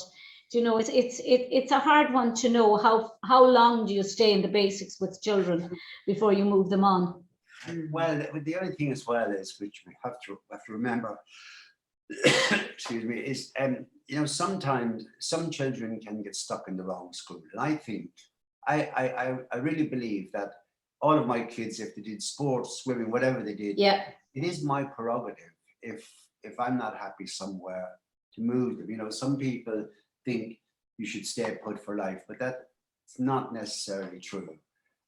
[SPEAKER 1] you know, it's a hard one to know how long do you stay in the basics with children before you move them on.
[SPEAKER 3] Well, the other thing as well is, which we have to remember, excuse me, is you know, sometimes some children can get stuck in the wrong school, and I think I really believe that all of my kids, if they did sports, swimming, whatever they did,
[SPEAKER 1] Yeah,
[SPEAKER 3] it is my prerogative if I'm not happy somewhere to move them. You know, some people think you should stay put for life, but that's not necessarily true.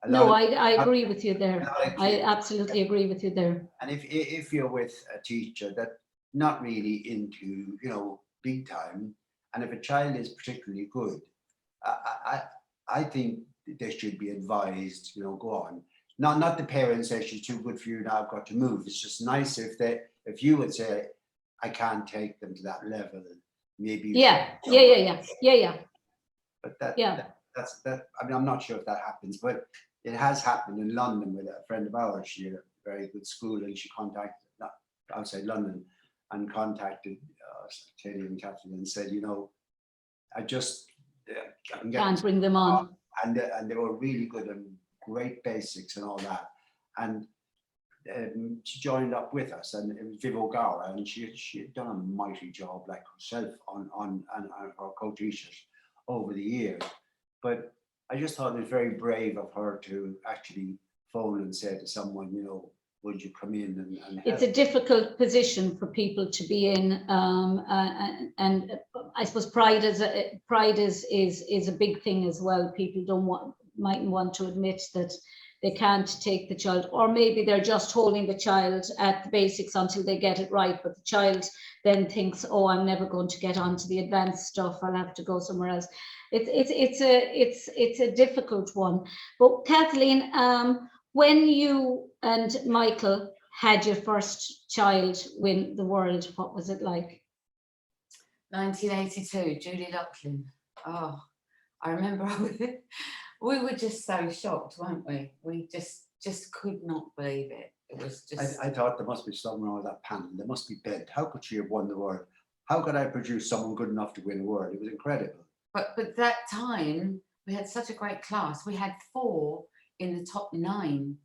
[SPEAKER 1] no, I agree with you there. I absolutely agree with you there.
[SPEAKER 3] And if you're with a teacher that's not really into, you know, big time, and if a child is particularly good, I think they should be advised, you know, go on. Not the parents say she's too good for you now, I've got to move. It's just nice if you would say, I can't take them to that level, maybe.
[SPEAKER 1] Yeah.
[SPEAKER 3] But that's I mean, I'm not sure if that happens, but it has happened in London with a friend of ours. She had a very good school, and she contacted, not outside London, and contacted Teddy and Kathleen and said, you know, I just
[SPEAKER 1] Can't bring them on.
[SPEAKER 3] And they were really good and great basics and all that. And she joined up with us, and it was Viv O'Gara, and she had done a mighty job like herself on her co-teachers over the years. But I just thought it was very brave of her to actually phone and say to someone, you know, would you come in and help?
[SPEAKER 1] It's a difficult position for people to be in, and I suppose pride is a big thing as well. People mightn't want to admit that they can't take the child, or maybe they're just holding the child at the basics until they get it right, but the child then thinks, oh, I'm never going to get onto the advanced stuff, I'll have to go somewhere else. It's a difficult one. But Kathleen, when you and Michael had your first child win the world, what was it like?
[SPEAKER 2] 1982, Julie Loughlin. Oh, I remember we were just so shocked, weren't we? We just could not believe it. It was just.
[SPEAKER 3] I thought there must be something wrong with that panel. They must be bent. How could she have won the world? How could I produce someone good enough to win a world? It was incredible.
[SPEAKER 2] But that time we had such a great class. We had 4 in the top 9.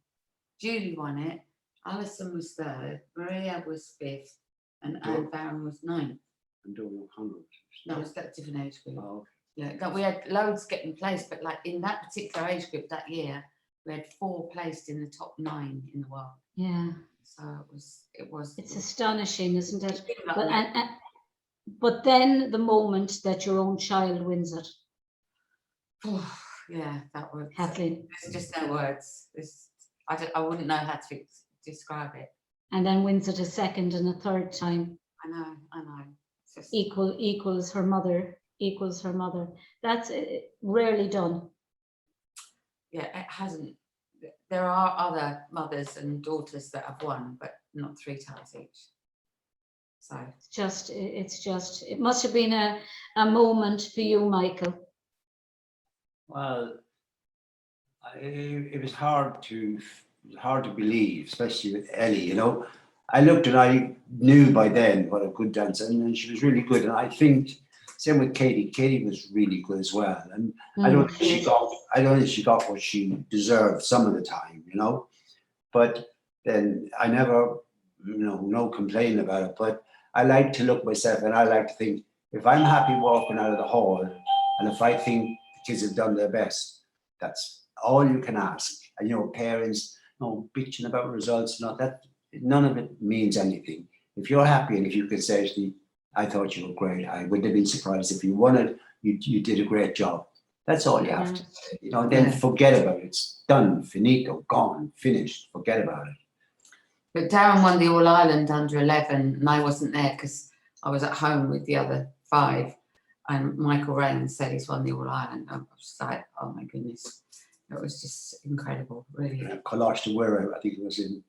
[SPEAKER 2] Julie won it. Alison was 3rd. Maria was 5th, and Anne Barron was 9th.
[SPEAKER 3] I'm doing 100.
[SPEAKER 2] No, it's that different age group.
[SPEAKER 3] Oh, okay.
[SPEAKER 2] Yeah, we had loads getting placed, but like in that particular age group that year, we had 4 placed in the top 9 in the world.
[SPEAKER 1] Yeah.
[SPEAKER 2] So it was.
[SPEAKER 1] It's astonishing, isn't it? But then the moment that your own child wins it.
[SPEAKER 2] Yeah, that was.
[SPEAKER 1] Kathleen.
[SPEAKER 2] There's just no words. I wouldn't know how to describe it.
[SPEAKER 1] And then wins it a second and a third time.
[SPEAKER 2] I know. Just...
[SPEAKER 1] Equals her mother. That's rarely done. Yeah,
[SPEAKER 2] it hasn't. There are other mothers and daughters that have won, but not 3 times each. So it must have been a moment for you, Michael.
[SPEAKER 3] Well, it was hard to believe, especially with Ellie. You know, I looked and I knew by then what a good dancer, and she was really good. And I think same with Katie. Katie was really good as well. And I don't think she got what she deserved some of the time, you know. But then I never, no complaint about it. But I like to look myself, and I like to think if I'm happy walking out of the hall, and if I think the kids have done their best, that's all you can ask. And parents, bitching about results, not that. None of it means anything. If you're happy and if you can say to me, I thought you were great, I wouldn't have been surprised if you won it, you did a great job. That's all you have to say. Then forget about it. It's done, finito, gone, finished, forget about it.
[SPEAKER 2] But Darren won the All Ireland under 11, and I wasn't there because I was at home with the other 5. And Michael Rains said he's won the All Ireland. I was like, oh my goodness, it was just incredible, really.
[SPEAKER 3] Collage to wear, I think it was in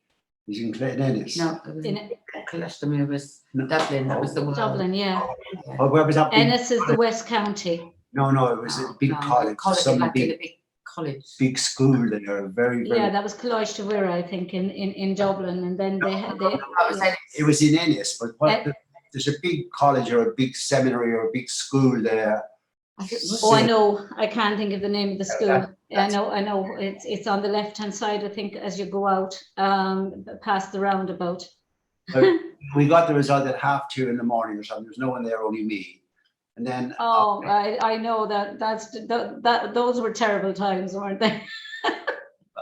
[SPEAKER 3] Clayton Ennis.
[SPEAKER 2] No, it was Colestamere was Dublin. That was the one.
[SPEAKER 1] Dublin, yeah.
[SPEAKER 3] Oh, where was that?
[SPEAKER 1] Ennis is the West County.
[SPEAKER 3] No, it was a big college.
[SPEAKER 2] Like a big college.
[SPEAKER 3] Big school there, very.
[SPEAKER 1] Yeah, that was Collage to Weir, I think, in Dublin, and then
[SPEAKER 3] it was in Ennis, but there's a big college or a big seminary or a big school there.
[SPEAKER 1] I know. I can't think of the name of the school. I know. It's on the left-hand side, I think, as you go out past the roundabout.
[SPEAKER 3] We got the result at 2:30 in the morning or something. There's no one there, only me. And then
[SPEAKER 1] I know that those were terrible times, weren't they?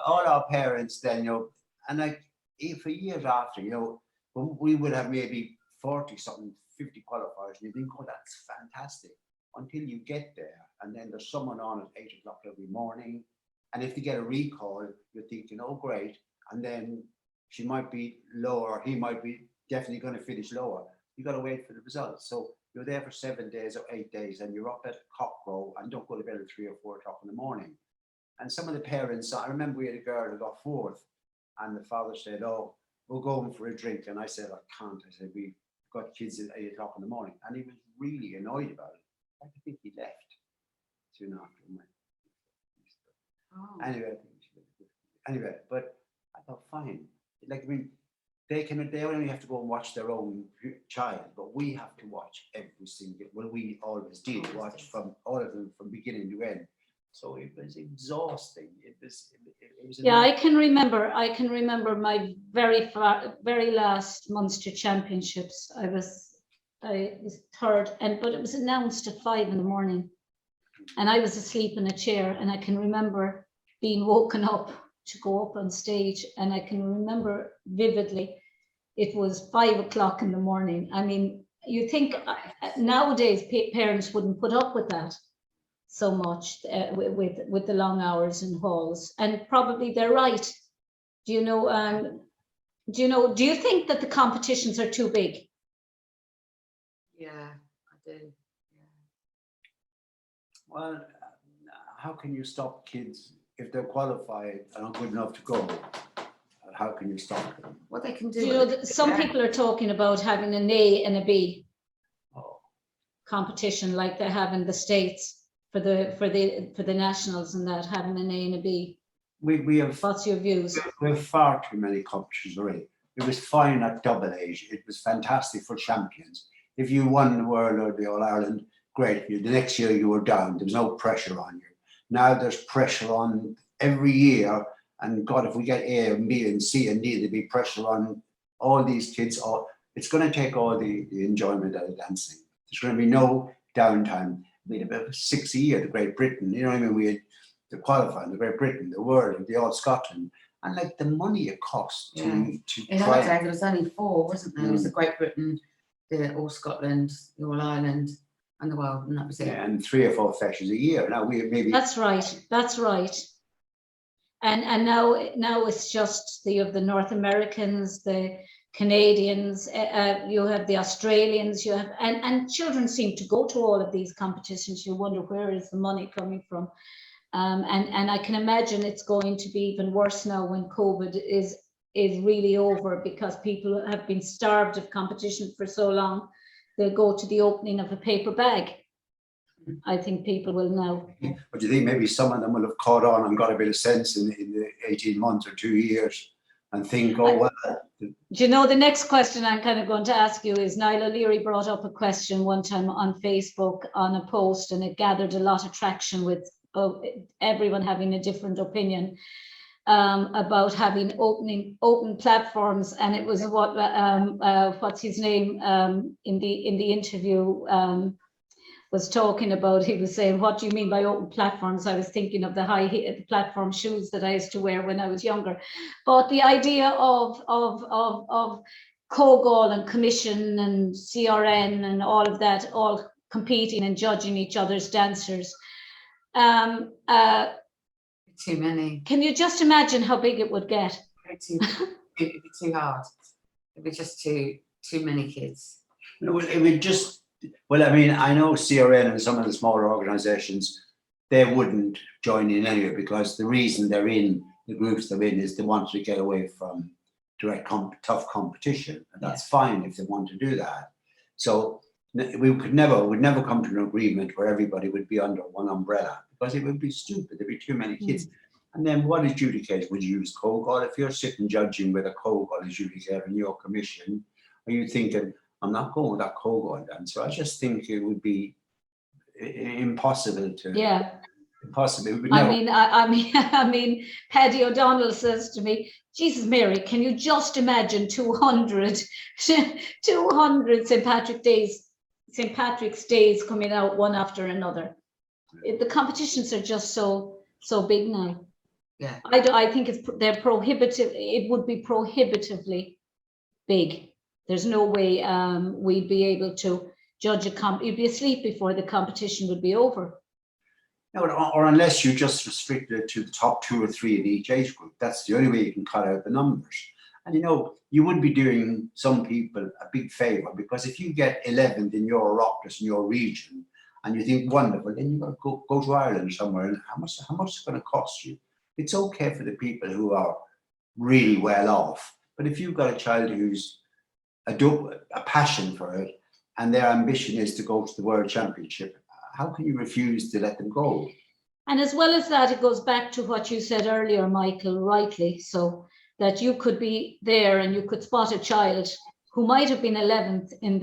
[SPEAKER 3] All our parents then, and like for years after, when we would have maybe 40-something, 50 qualifiers, and you think, oh, that's fantastic. Until you get there, and then there's someone on at 8 o'clock every morning, and if they get a recall, you're thinking, oh great, and then she might be lower, he might be definitely going to finish lower. You got to wait for the results. So you're there for 7 days or 8 days, and you're up at cockcrow and don't go to bed at 3 or 4 o'clock in the morning. And some of the parents, I remember we had a girl who got 4th, and the father said, oh, we'll go home for a drink. And I said, I can't. I said, we've got kids at 8 o'clock in the morning. And he was really annoyed about it. I think he left soon after. Anyway, but I thought, fine. Like, I mean, they only have to go and watch their own child, but we have to watch every single. Well, we always did watch from all of them from beginning to end. So it was exhausting. It was.
[SPEAKER 1] Yeah, I can remember my very last Munster Championships. I was 3rd, but it was announced at 5 in the morning, and I was asleep in a chair, and I can remember being woken up to go up on stage, and I can remember vividly it was 5 o'clock in the morning. I mean, you think nowadays parents wouldn't put up with that so much with the long hours in halls, and probably they're right. Do you think that the competitions are too big?
[SPEAKER 2] Yeah, I do. Yeah.
[SPEAKER 3] Well, how can you stop kids if they're qualified and are good enough to go? How can you stop them?
[SPEAKER 2] What they can do.
[SPEAKER 1] Some people are talking about having an A and a B competition like they have in the States for the nationals, and that having an A and a B.
[SPEAKER 3] We have.
[SPEAKER 1] What's your views?
[SPEAKER 3] We have far too many competitions already. It was fine at double age. It was fantastic for champions. If you won the World or the All Ireland, great. The next year you were down. There was no pressure on you. Now there's pressure on every year. And God, if we get A and B and C and D, there'll be pressure on all these kids. It's going to take all the enjoyment out of dancing. There's going to be no downtime. We had about 6 a year, the Great Britain. You know what I mean? We had the qualifying, the Great Britain, the World, the All Scotland. And like the money it costs to
[SPEAKER 2] in
[SPEAKER 3] try.
[SPEAKER 2] There was only 4, wasn't there? It was the Great Britain, the All Scotland, the All Ireland, and the World, and that was it.
[SPEAKER 3] Yeah, and 3 or 4 sessions a year. Now we maybe.
[SPEAKER 1] That's right. And now it's just the North Americans, the Canadians, you have the Australians, you have and children seem to go to all of these competitions. You wonder where is the money coming from. And I can imagine it's going to be even worse now when COVID is really over, because people have been starved of competition for so long. They'll go to the opening of a paper bag. I think people will now.
[SPEAKER 3] But do you think maybe some of them will have caught on and got a bit of sense in the 18 months or 2 years and think, oh, well.
[SPEAKER 1] Do you know the next question I'm kind of going to ask you is Niall O'Leary brought up a question one time on Facebook on a post, and it gathered a lot of traction with everyone having a different opinion about having open platforms. And it was what what's his name in the interview was talking about. He was saying, what do you mean by open platforms? I was thinking of the high platform shoes that I used to wear when I was younger. But the idea of COGAL and Commission and CRN and all of that, all competing and judging each other's dancers.
[SPEAKER 2] Too many.
[SPEAKER 1] Can you just imagine how big it would get?
[SPEAKER 2] It'd be too hard. It'd be just too many kids.
[SPEAKER 3] No, it would just. Well, I mean, I know CRN and some of the smaller organisations, they wouldn't join in anyway, because the reason they're in the groups they're in is they want to get away from direct tough competition, and that's fine if they want to do that. So we would never come to an agreement where everybody would be under one umbrella, because it would be stupid. There'd be too many kids. And then what adjudicator would you use? COGAL? If you're sitting judging with a COGAL adjudicator in your commission, are you thinking, I'm not going with that COGAL dancer? I just think it would be impossible to. Yeah. Impossible.
[SPEAKER 1] I mean, Paddy O'Donnell says to me, Jesus Mary, can you just imagine 200 St. Patrick's Days coming out one after another? The competitions are just so big now.
[SPEAKER 2] Yeah.
[SPEAKER 1] I think they're prohibitive. It would be prohibitively big. There's no way we'd be able to judge you'd be asleep before the competition would be over.
[SPEAKER 3] No, or unless you just restrict it to the top 2 or 3 in each age group. That's the only way you can cut out the numbers. And you would be doing some people a big favour, because if you get 11th in your Oireachtas in your region, and you think wonderful, then you've got to go to Ireland somewhere, and how much is it going to cost you? It's okay for the people who are really well off, but if you've got a child who's a passion for it, and their ambition is to go to the World Championship, how can you refuse to let them go?
[SPEAKER 1] And as well as that, it goes back to what you said earlier, Michael, rightly so, that you could be there and you could spot a child who might have been 11th in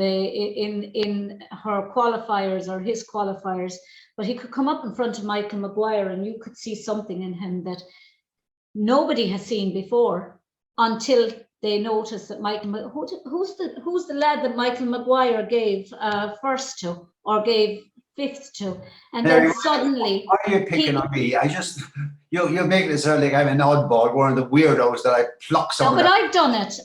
[SPEAKER 1] her qualifiers or his qualifiers, but he could come up in front of Michael Maguire and you could see something in him that nobody has seen before, until they noticed that Michael, who's the lad that Michael Maguire gave first to, or gave 5th to, and then suddenly.
[SPEAKER 3] Why are you picking on me? You're making it sound like I'm an oddball, one of the weirdos that I pluck someone.
[SPEAKER 1] No, but I've done it.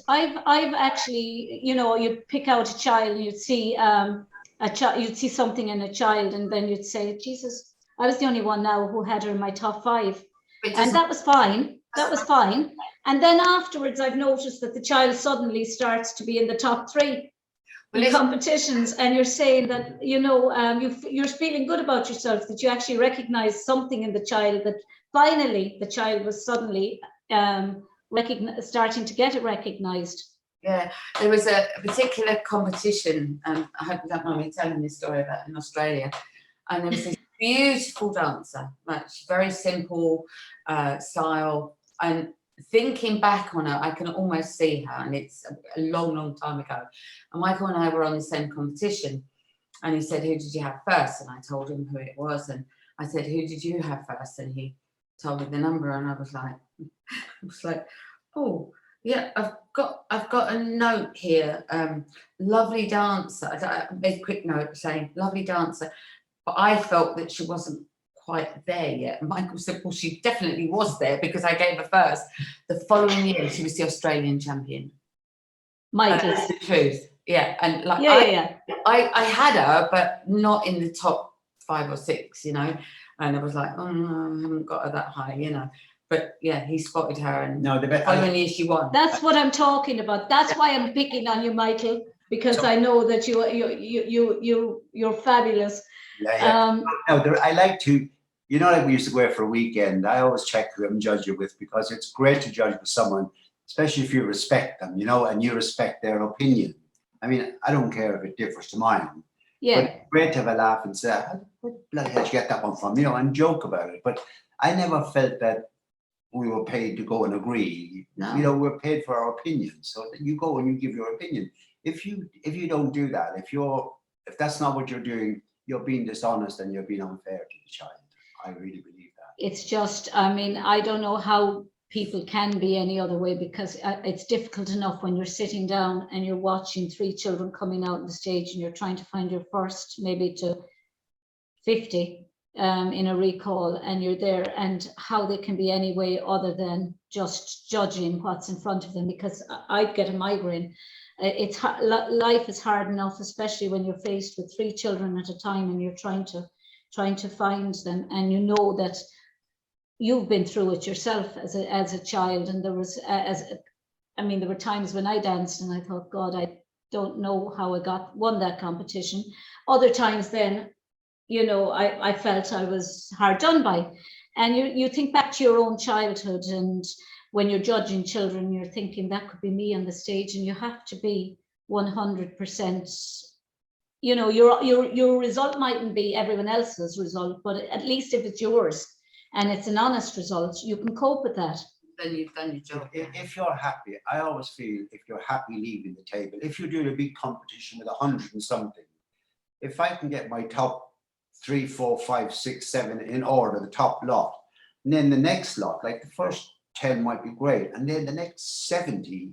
[SPEAKER 1] I've actually, you'd pick out a child, and you'd see you'd see something in a child, and then you'd say, Jesus, I was the only one now who had her in my top 5, and that was fine. That was fine. And then afterwards, I've noticed that the child suddenly starts to be in the top 3 in competitions, and you're saying that, you're feeling good about yourself, that you actually recognize something in the child, that finally the child was suddenly starting to get it recognized.
[SPEAKER 2] Yeah, there was a particular competition, I hope you don't mind me telling this story about in Australia, and there was this beautiful dancer, very simple style, and thinking back on her, I can almost see her, and it's a long time ago. And Michael and I were on the same competition, and he said, who did you have first? And I told him who it was, and I said, who did you have first? And he told me the number, and I was like, oh yeah, I've got a note here, lovely dancer. I made a quick note saying lovely dancer, but I felt that she wasn't quite there yet. And Michael said, well, she definitely was there, because I gave her first. The following year, she was the Australian champion.
[SPEAKER 1] Michael.
[SPEAKER 2] That's the truth. Yeah. And I had her, but not in the top 5 or 6, And I was like, oh no, I haven't got her that high, But yeah, he spotted her, and the following year she won.
[SPEAKER 1] That's what I'm talking about. That's why I'm picking on you, Michael, because I know that you're fabulous.
[SPEAKER 3] Yeah. I like to, like we used to go out for a weekend. I always check who I'm judging with, because it's great to judge with someone, especially if you respect them, and you respect their opinion. I mean, I don't care if it differs to mine.
[SPEAKER 1] Yeah.
[SPEAKER 3] But it's great to have a laugh and say, where bloody hell did you get that one from? And joke about it. But I never felt that we were paid to go and agree.
[SPEAKER 2] No.
[SPEAKER 3] You know, we're paid for our opinion. So you go and you give your opinion. If you don't do that, if that's not what you're doing, you're being dishonest and you're being unfair to the child. I really believe that.
[SPEAKER 1] It's just, I mean, I don't know how people can be any other way, because it's difficult enough when you're sitting down and you're watching 3 children coming out on the stage and you're trying to find your first maybe to 50 in a recall, and you're there, and how they can be any way other than just judging what's in front of them, because I'd get a migraine. Life is hard enough, especially when you're faced with 3 children at a time and you're trying to find them, and you know that you've been through it yourself as a child. And there was there were times when I danced and I thought, God, I don't know how I won that competition. Other times then, you know, I felt I was hard done by. And you think back to your own childhood, and when you're judging children, you're thinking that could be me on the stage, and you have to be 100%. You know, your result mightn't be everyone else's result, but at least if it's yours and it's an honest result, you can cope with that.
[SPEAKER 2] Then you've done your job.
[SPEAKER 3] If you're happy, I always feel if you're happy leaving the table, if you're doing a big competition with 100 and something, if I can get my top 3, 4, 5, 6, 7 in order, the top lot, and then the next lot, like the first 10 might be great, and then the next 70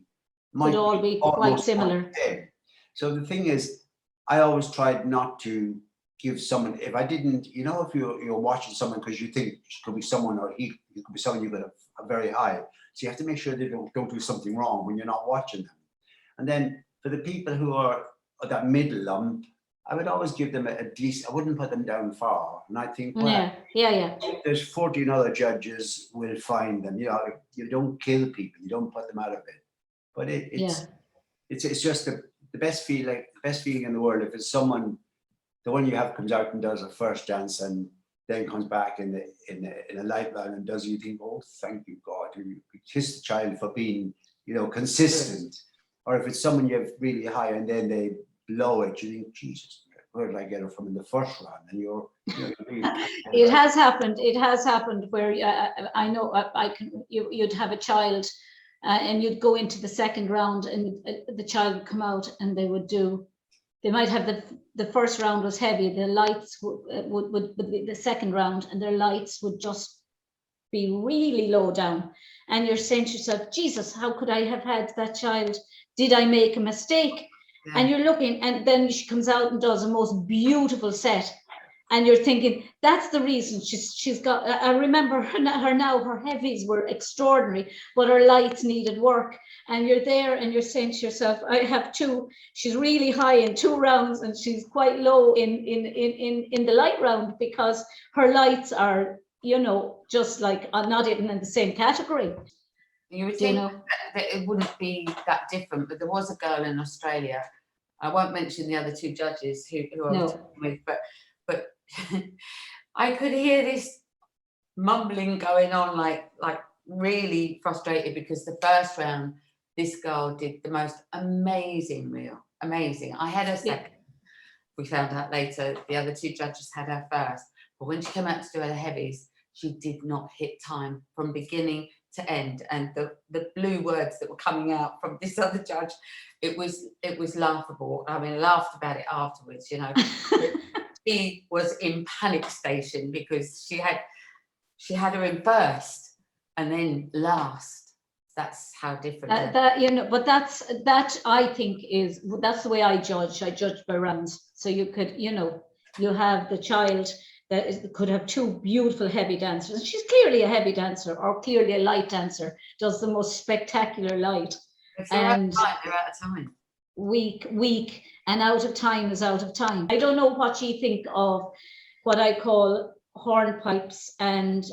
[SPEAKER 3] might
[SPEAKER 1] all be quite similar.
[SPEAKER 3] 10. So the thing is, I always tried not to give someone, if I didn't, you know, if you're watching someone because you think it could be someone, or it could be someone you've got a very high, so you have to make sure they don't do something wrong when you're not watching them. And then for the people who are at that middle lump, I would always give them a decent, I wouldn't put them down far. And I think, well,
[SPEAKER 1] yeah.
[SPEAKER 3] There's 14 other judges will find them. You know, you don't kill people, you don't put them out of it. But it's just the best feeling in the world if it's someone, the one you have comes out and does a first dance and then comes back in a light round and does, you think, oh, thank you, God. You kiss the child for being, you know, consistent. Or if it's someone you have really high and then they blow it, you think, Jesus, where did I get it from in the first round? And you're
[SPEAKER 1] It has happened where I know you'd have a child and you'd go into the second round and the child would come out and they might have the first round was heavy, the lights would be the second round, and their lights would just be really low down. And you're saying to yourself, Jesus, how could I have had that child? Did I make a mistake? Yeah. And you're looking, and then she comes out and does the most beautiful set. And you're thinking, that's the reason she's got, I remember her now, her heavies were extraordinary, but her lights needed work. And you're there and you're saying to yourself, I have 2, she's really high in 2 rounds and she's quite low in the light round, because her lights are, you know, just like not even in the same category.
[SPEAKER 2] You would think that it wouldn't be that different, but there was a girl in Australia. I won't mention the other 2 judges who I was talking with, but I could hear this mumbling going on, like really frustrated, because the first round, this girl did the most amazing reel. Amazing. I had her second. We found out later the other 2 judges had her first. But when she came out to do her heavies, she did not hit time from beginning to end. And the blue words that were coming out from this other judge, it was laughable. I mean, I laughed about it afterwards, you know. She was in panic station because she had her in first and then last. That's how different
[SPEAKER 1] but that I think that's the way I judge. I judge by rounds. So you could, you know, you have the child that could have 2 beautiful heavy dancers, and she's clearly a heavy dancer or clearly a light dancer, does the most spectacular light.
[SPEAKER 2] And they're out of time.
[SPEAKER 1] Weak and out of time is out of time. I don't know what you think of what I call hornpipes and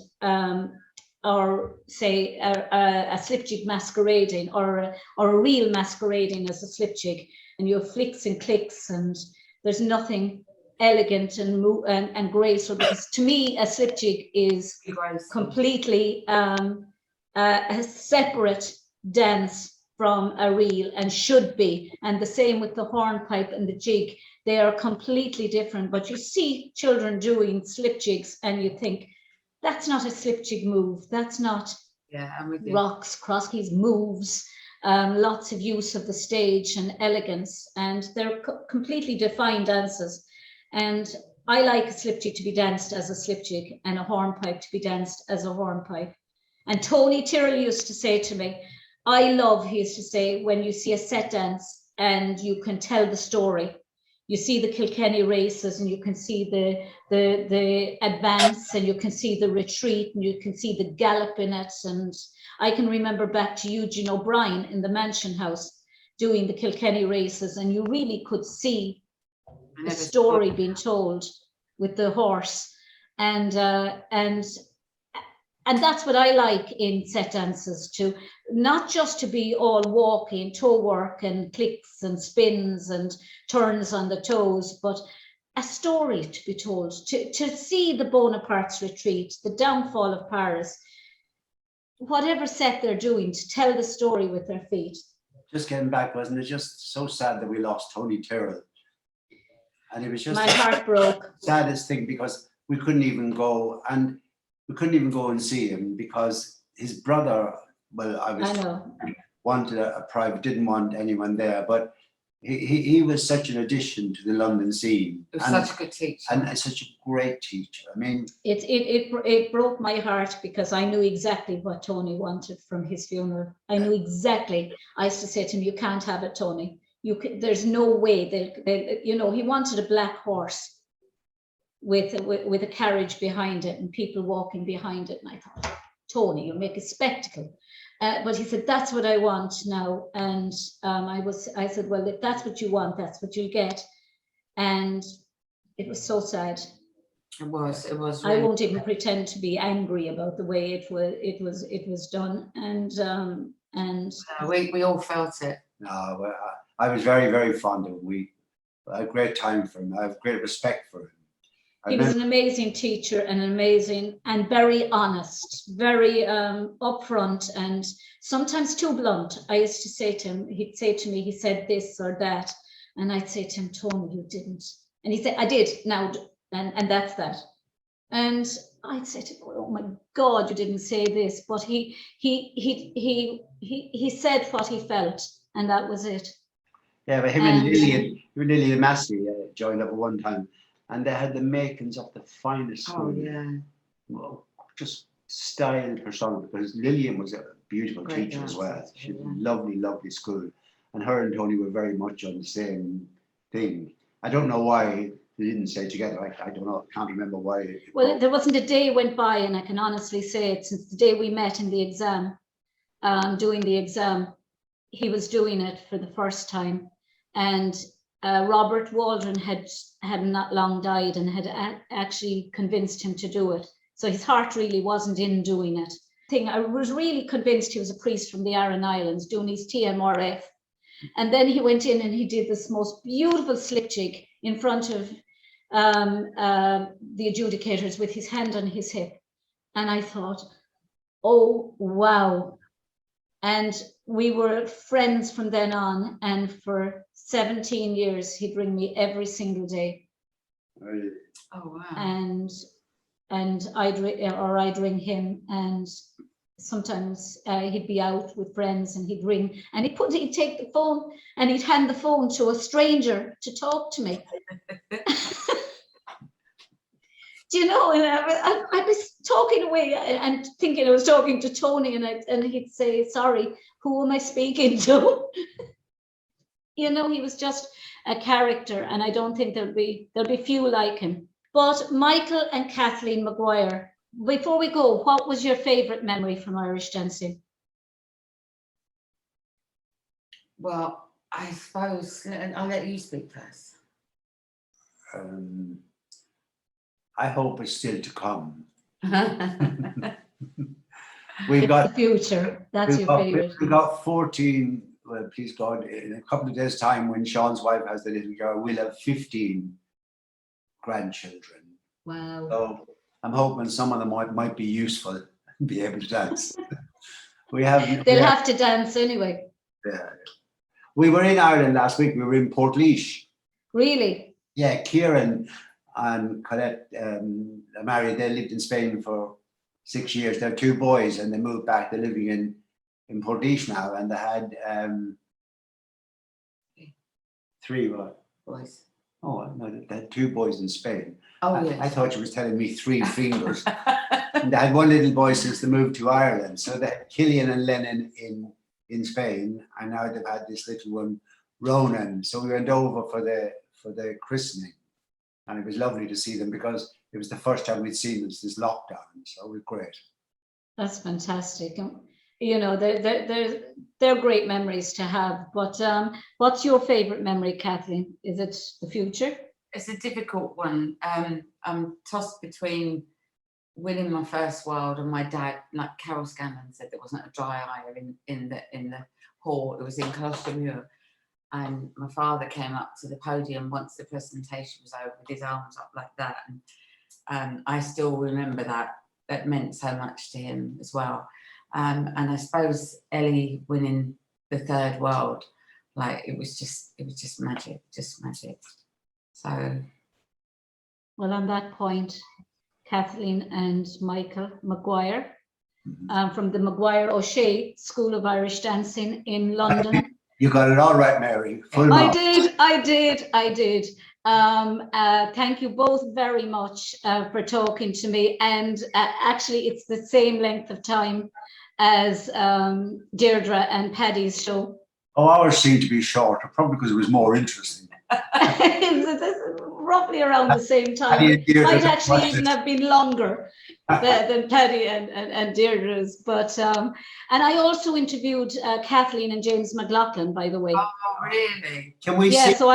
[SPEAKER 1] or say a slipjig masquerading or a reel masquerading as a slipjig, and you have flicks and clicks and there's nothing elegant and graceful, because to me a slipjig is completely a separate dance from a reel, and should be. And the same with the hornpipe and the jig, they are completely different. But you see children doing slip jigs and you think, that's not a slip jig move, that's not
[SPEAKER 2] Yeah, I'm with you.
[SPEAKER 1] rocks, crosskeys, moves, lots of use of the stage and elegance, and they're completely defined dances. And I like a slipjig to be danced as a slipjig and a hornpipe to be danced as a hornpipe. And Tony Tyrrell used to say to me, he used to say, when you see a set dance and you can tell the story, you see the Kilkenny races and you can see the advance and you can see the retreat and you can see the gallop in it. And I can remember back to Eugene O'Brien in the Mansion House doing the Kilkenny races, and you really could see the story being told with the horse. And that's what I like in set dances too, not just to be all walking, toe work and clicks and spins and turns on the toes, but a story to be told, to see the Bonaparte's retreat, the downfall of Paris, whatever set they're doing, to tell the story with their feet.
[SPEAKER 3] Just getting back, wasn't it just so sad that we lost Tony Tyrrell? And it was just
[SPEAKER 1] my heart broke.
[SPEAKER 3] Saddest thing, because we couldn't even go and see him because his brother, well, I
[SPEAKER 1] know.
[SPEAKER 3] wanted a private, didn't want anyone there, but he was such an addition to the London scene.
[SPEAKER 2] He was such a good teacher.
[SPEAKER 3] And such a great teacher. I mean,
[SPEAKER 1] it broke my heart because I knew exactly what Tony wanted from his funeral. I knew exactly. I used to say to him, "You can't have it, Tony. There's no way that he wanted a black horse with a carriage behind it and people walking behind it." And I thought, "Tony, you'll make a spectacle." But he said, "That's what I want now." And I said, "Well, if that's what you want, that's what you'll get." And it was so sad.
[SPEAKER 2] It was. Really...
[SPEAKER 1] I won't even pretend to be angry about the way it was done. And
[SPEAKER 2] we all felt it.
[SPEAKER 3] No, I was very, very fond of him. We had a great time for him. I have great respect for him.
[SPEAKER 1] He was an amazing teacher and amazing and very honest, very upfront and sometimes too blunt. I used to say to him, he'd say to me, he said this or that. And I'd say to him, "Tony, you didn't." And he'd say, "I did now." And that's that. And I'd say to him, "Oh my God, you didn't say this." But he said what he felt, and that was it.
[SPEAKER 3] Yeah, but him and Lillian Massey joined up at one time. And they had the makings of the finest school.
[SPEAKER 2] Oh, yeah.
[SPEAKER 3] Well, just style persona, because Lillian was a beautiful
[SPEAKER 2] Great
[SPEAKER 3] teacher as
[SPEAKER 2] dancer,
[SPEAKER 3] well. She had
[SPEAKER 2] yeah.
[SPEAKER 3] a lovely, lovely school. And her and Tony were very much on the same thing. I don't know why they didn't stay together. I don't know. I can't remember why.
[SPEAKER 1] Well, there wasn't a day went by, and I can honestly say it, since the day we met in the exam, doing the exam, he was doing it for the first time. And Robert Waldron had not long died and had actually convinced him to do it. So his heart really wasn't in doing it. I was really convinced he was a priest from the Aran Islands doing his TMRF. And then he went in and he did this most beautiful slipjig in front of the adjudicators with his hand on his hip. And I thought, "Oh, wow." And we were friends from then on, and for 17 years he'd ring me every single day.
[SPEAKER 3] Really?
[SPEAKER 2] Oh wow.
[SPEAKER 1] And I'd ring him, and sometimes he'd be out with friends and he'd ring and he'd take the phone and he'd hand the phone to a stranger to talk to me. Do you know? And I was talking away and thinking I was talking to Tony, and he'd say, "Sorry, who am I speaking to?" He was just a character, and I don't think there'll be few like him. But Michael and Kathleen Maguire, before we go, what was your favorite memory from Irish dancing?
[SPEAKER 2] Well, I suppose I'll let you speak first.
[SPEAKER 3] I hope it's still to come.
[SPEAKER 1] We've got the future. That's your favorite.
[SPEAKER 3] We've got 14. Well, please God, in a couple of days' time, when Sean's wife has the little girl, we'll have 15 grandchildren.
[SPEAKER 1] Wow.
[SPEAKER 3] So I'm hoping some of them might be useful and be able to dance. They'll
[SPEAKER 1] have to dance anyway.
[SPEAKER 3] Yeah. We were in Ireland last week. We were in Portlaoise.
[SPEAKER 1] Really?
[SPEAKER 3] Yeah, Kieran and Colette married. They lived in Spain for 6 years. They're 2 boys, and they moved back. They're living in Portish now, and they had 3 what?
[SPEAKER 2] Boys.
[SPEAKER 3] Oh no, they had 2 boys in Spain.
[SPEAKER 2] Oh, yes.
[SPEAKER 3] I thought you was telling me 3 fingers. And they had 1 little boy since they moved to Ireland. So they had Killian and Lennon in Spain, and now they've had this little one, Ronan. So we went over for the christening, and it was lovely to see them because it was the first time we'd seen them since lockdown. So it was great.
[SPEAKER 1] That's fantastic. You know, they're great memories to have. But what's your favorite memory, Kathleen? Is it the future?
[SPEAKER 2] It's a difficult one. I'm tossed between winning my first world and my dad, like Carol Scanlon said, there wasn't a dry eye in the hall. It was in Colosseum, and my father came up to the podium once the presentation was over with his arms up like that, and I still remember that. That meant so much to him as well. And I suppose Ellie winning the 3rd world, like it was just magic, just magic. So,
[SPEAKER 1] Well, on that point, Kathleen and Michael Maguire from the Maguire O'Shea School of Irish Dancing in London.
[SPEAKER 3] You got it all right, Mary. Full
[SPEAKER 1] I
[SPEAKER 3] marks.
[SPEAKER 1] did. Thank you both very much for talking to me. And actually, it's the same length of time as Deirdre and Paddy's show.
[SPEAKER 3] Oh, ours seemed to be shorter, probably because it was more interesting.
[SPEAKER 1] Roughly around the same time. It might actually even have been longer than Paddy and Deirdre's. But and I also interviewed Kathleen and James McLaughlin, by the way.
[SPEAKER 2] oh really?
[SPEAKER 3] Can we
[SPEAKER 1] Yeah,
[SPEAKER 3] see?
[SPEAKER 1] so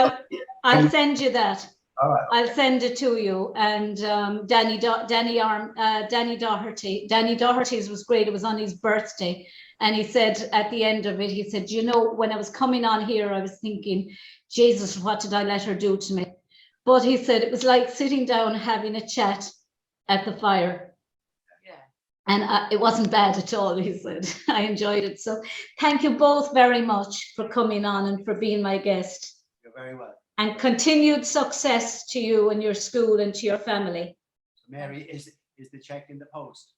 [SPEAKER 1] I'll send you that.
[SPEAKER 3] All right.
[SPEAKER 1] I'll send it to you. And Danny Doherty's was great. It was on his birthday. And he said at the end of it, he said, you know, when I was coming on here, I was thinking, Jesus, what did I let her do to me? But he said it was like sitting down having a chat at the fire.
[SPEAKER 2] Yeah.
[SPEAKER 1] And it wasn't bad at all, he said. I enjoyed it. So thank you both very much for coming on and for being my guest.
[SPEAKER 3] You're very welcome.
[SPEAKER 1] And continued success to you and your school and to your family.
[SPEAKER 3] Mary, is the check in the post?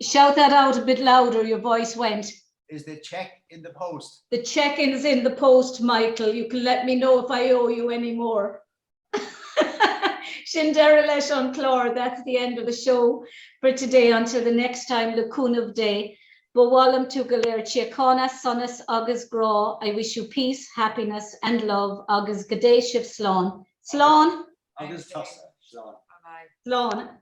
[SPEAKER 1] Shout that out a bit louder, your voice went.
[SPEAKER 3] Is the check in the post?
[SPEAKER 1] The check-in's in the post, Michael. You can let me know if I owe you any more. Shindera leis an Clare, that's the end of the show for today. Until the next time, Lacuna of Day. Bawallam tu galir chiacana sonas agus gra. I wish you peace, happiness, and love. Agus gadeship slán. Slán?
[SPEAKER 3] Agus tosa.
[SPEAKER 2] Bye-bye.
[SPEAKER 1] Slán.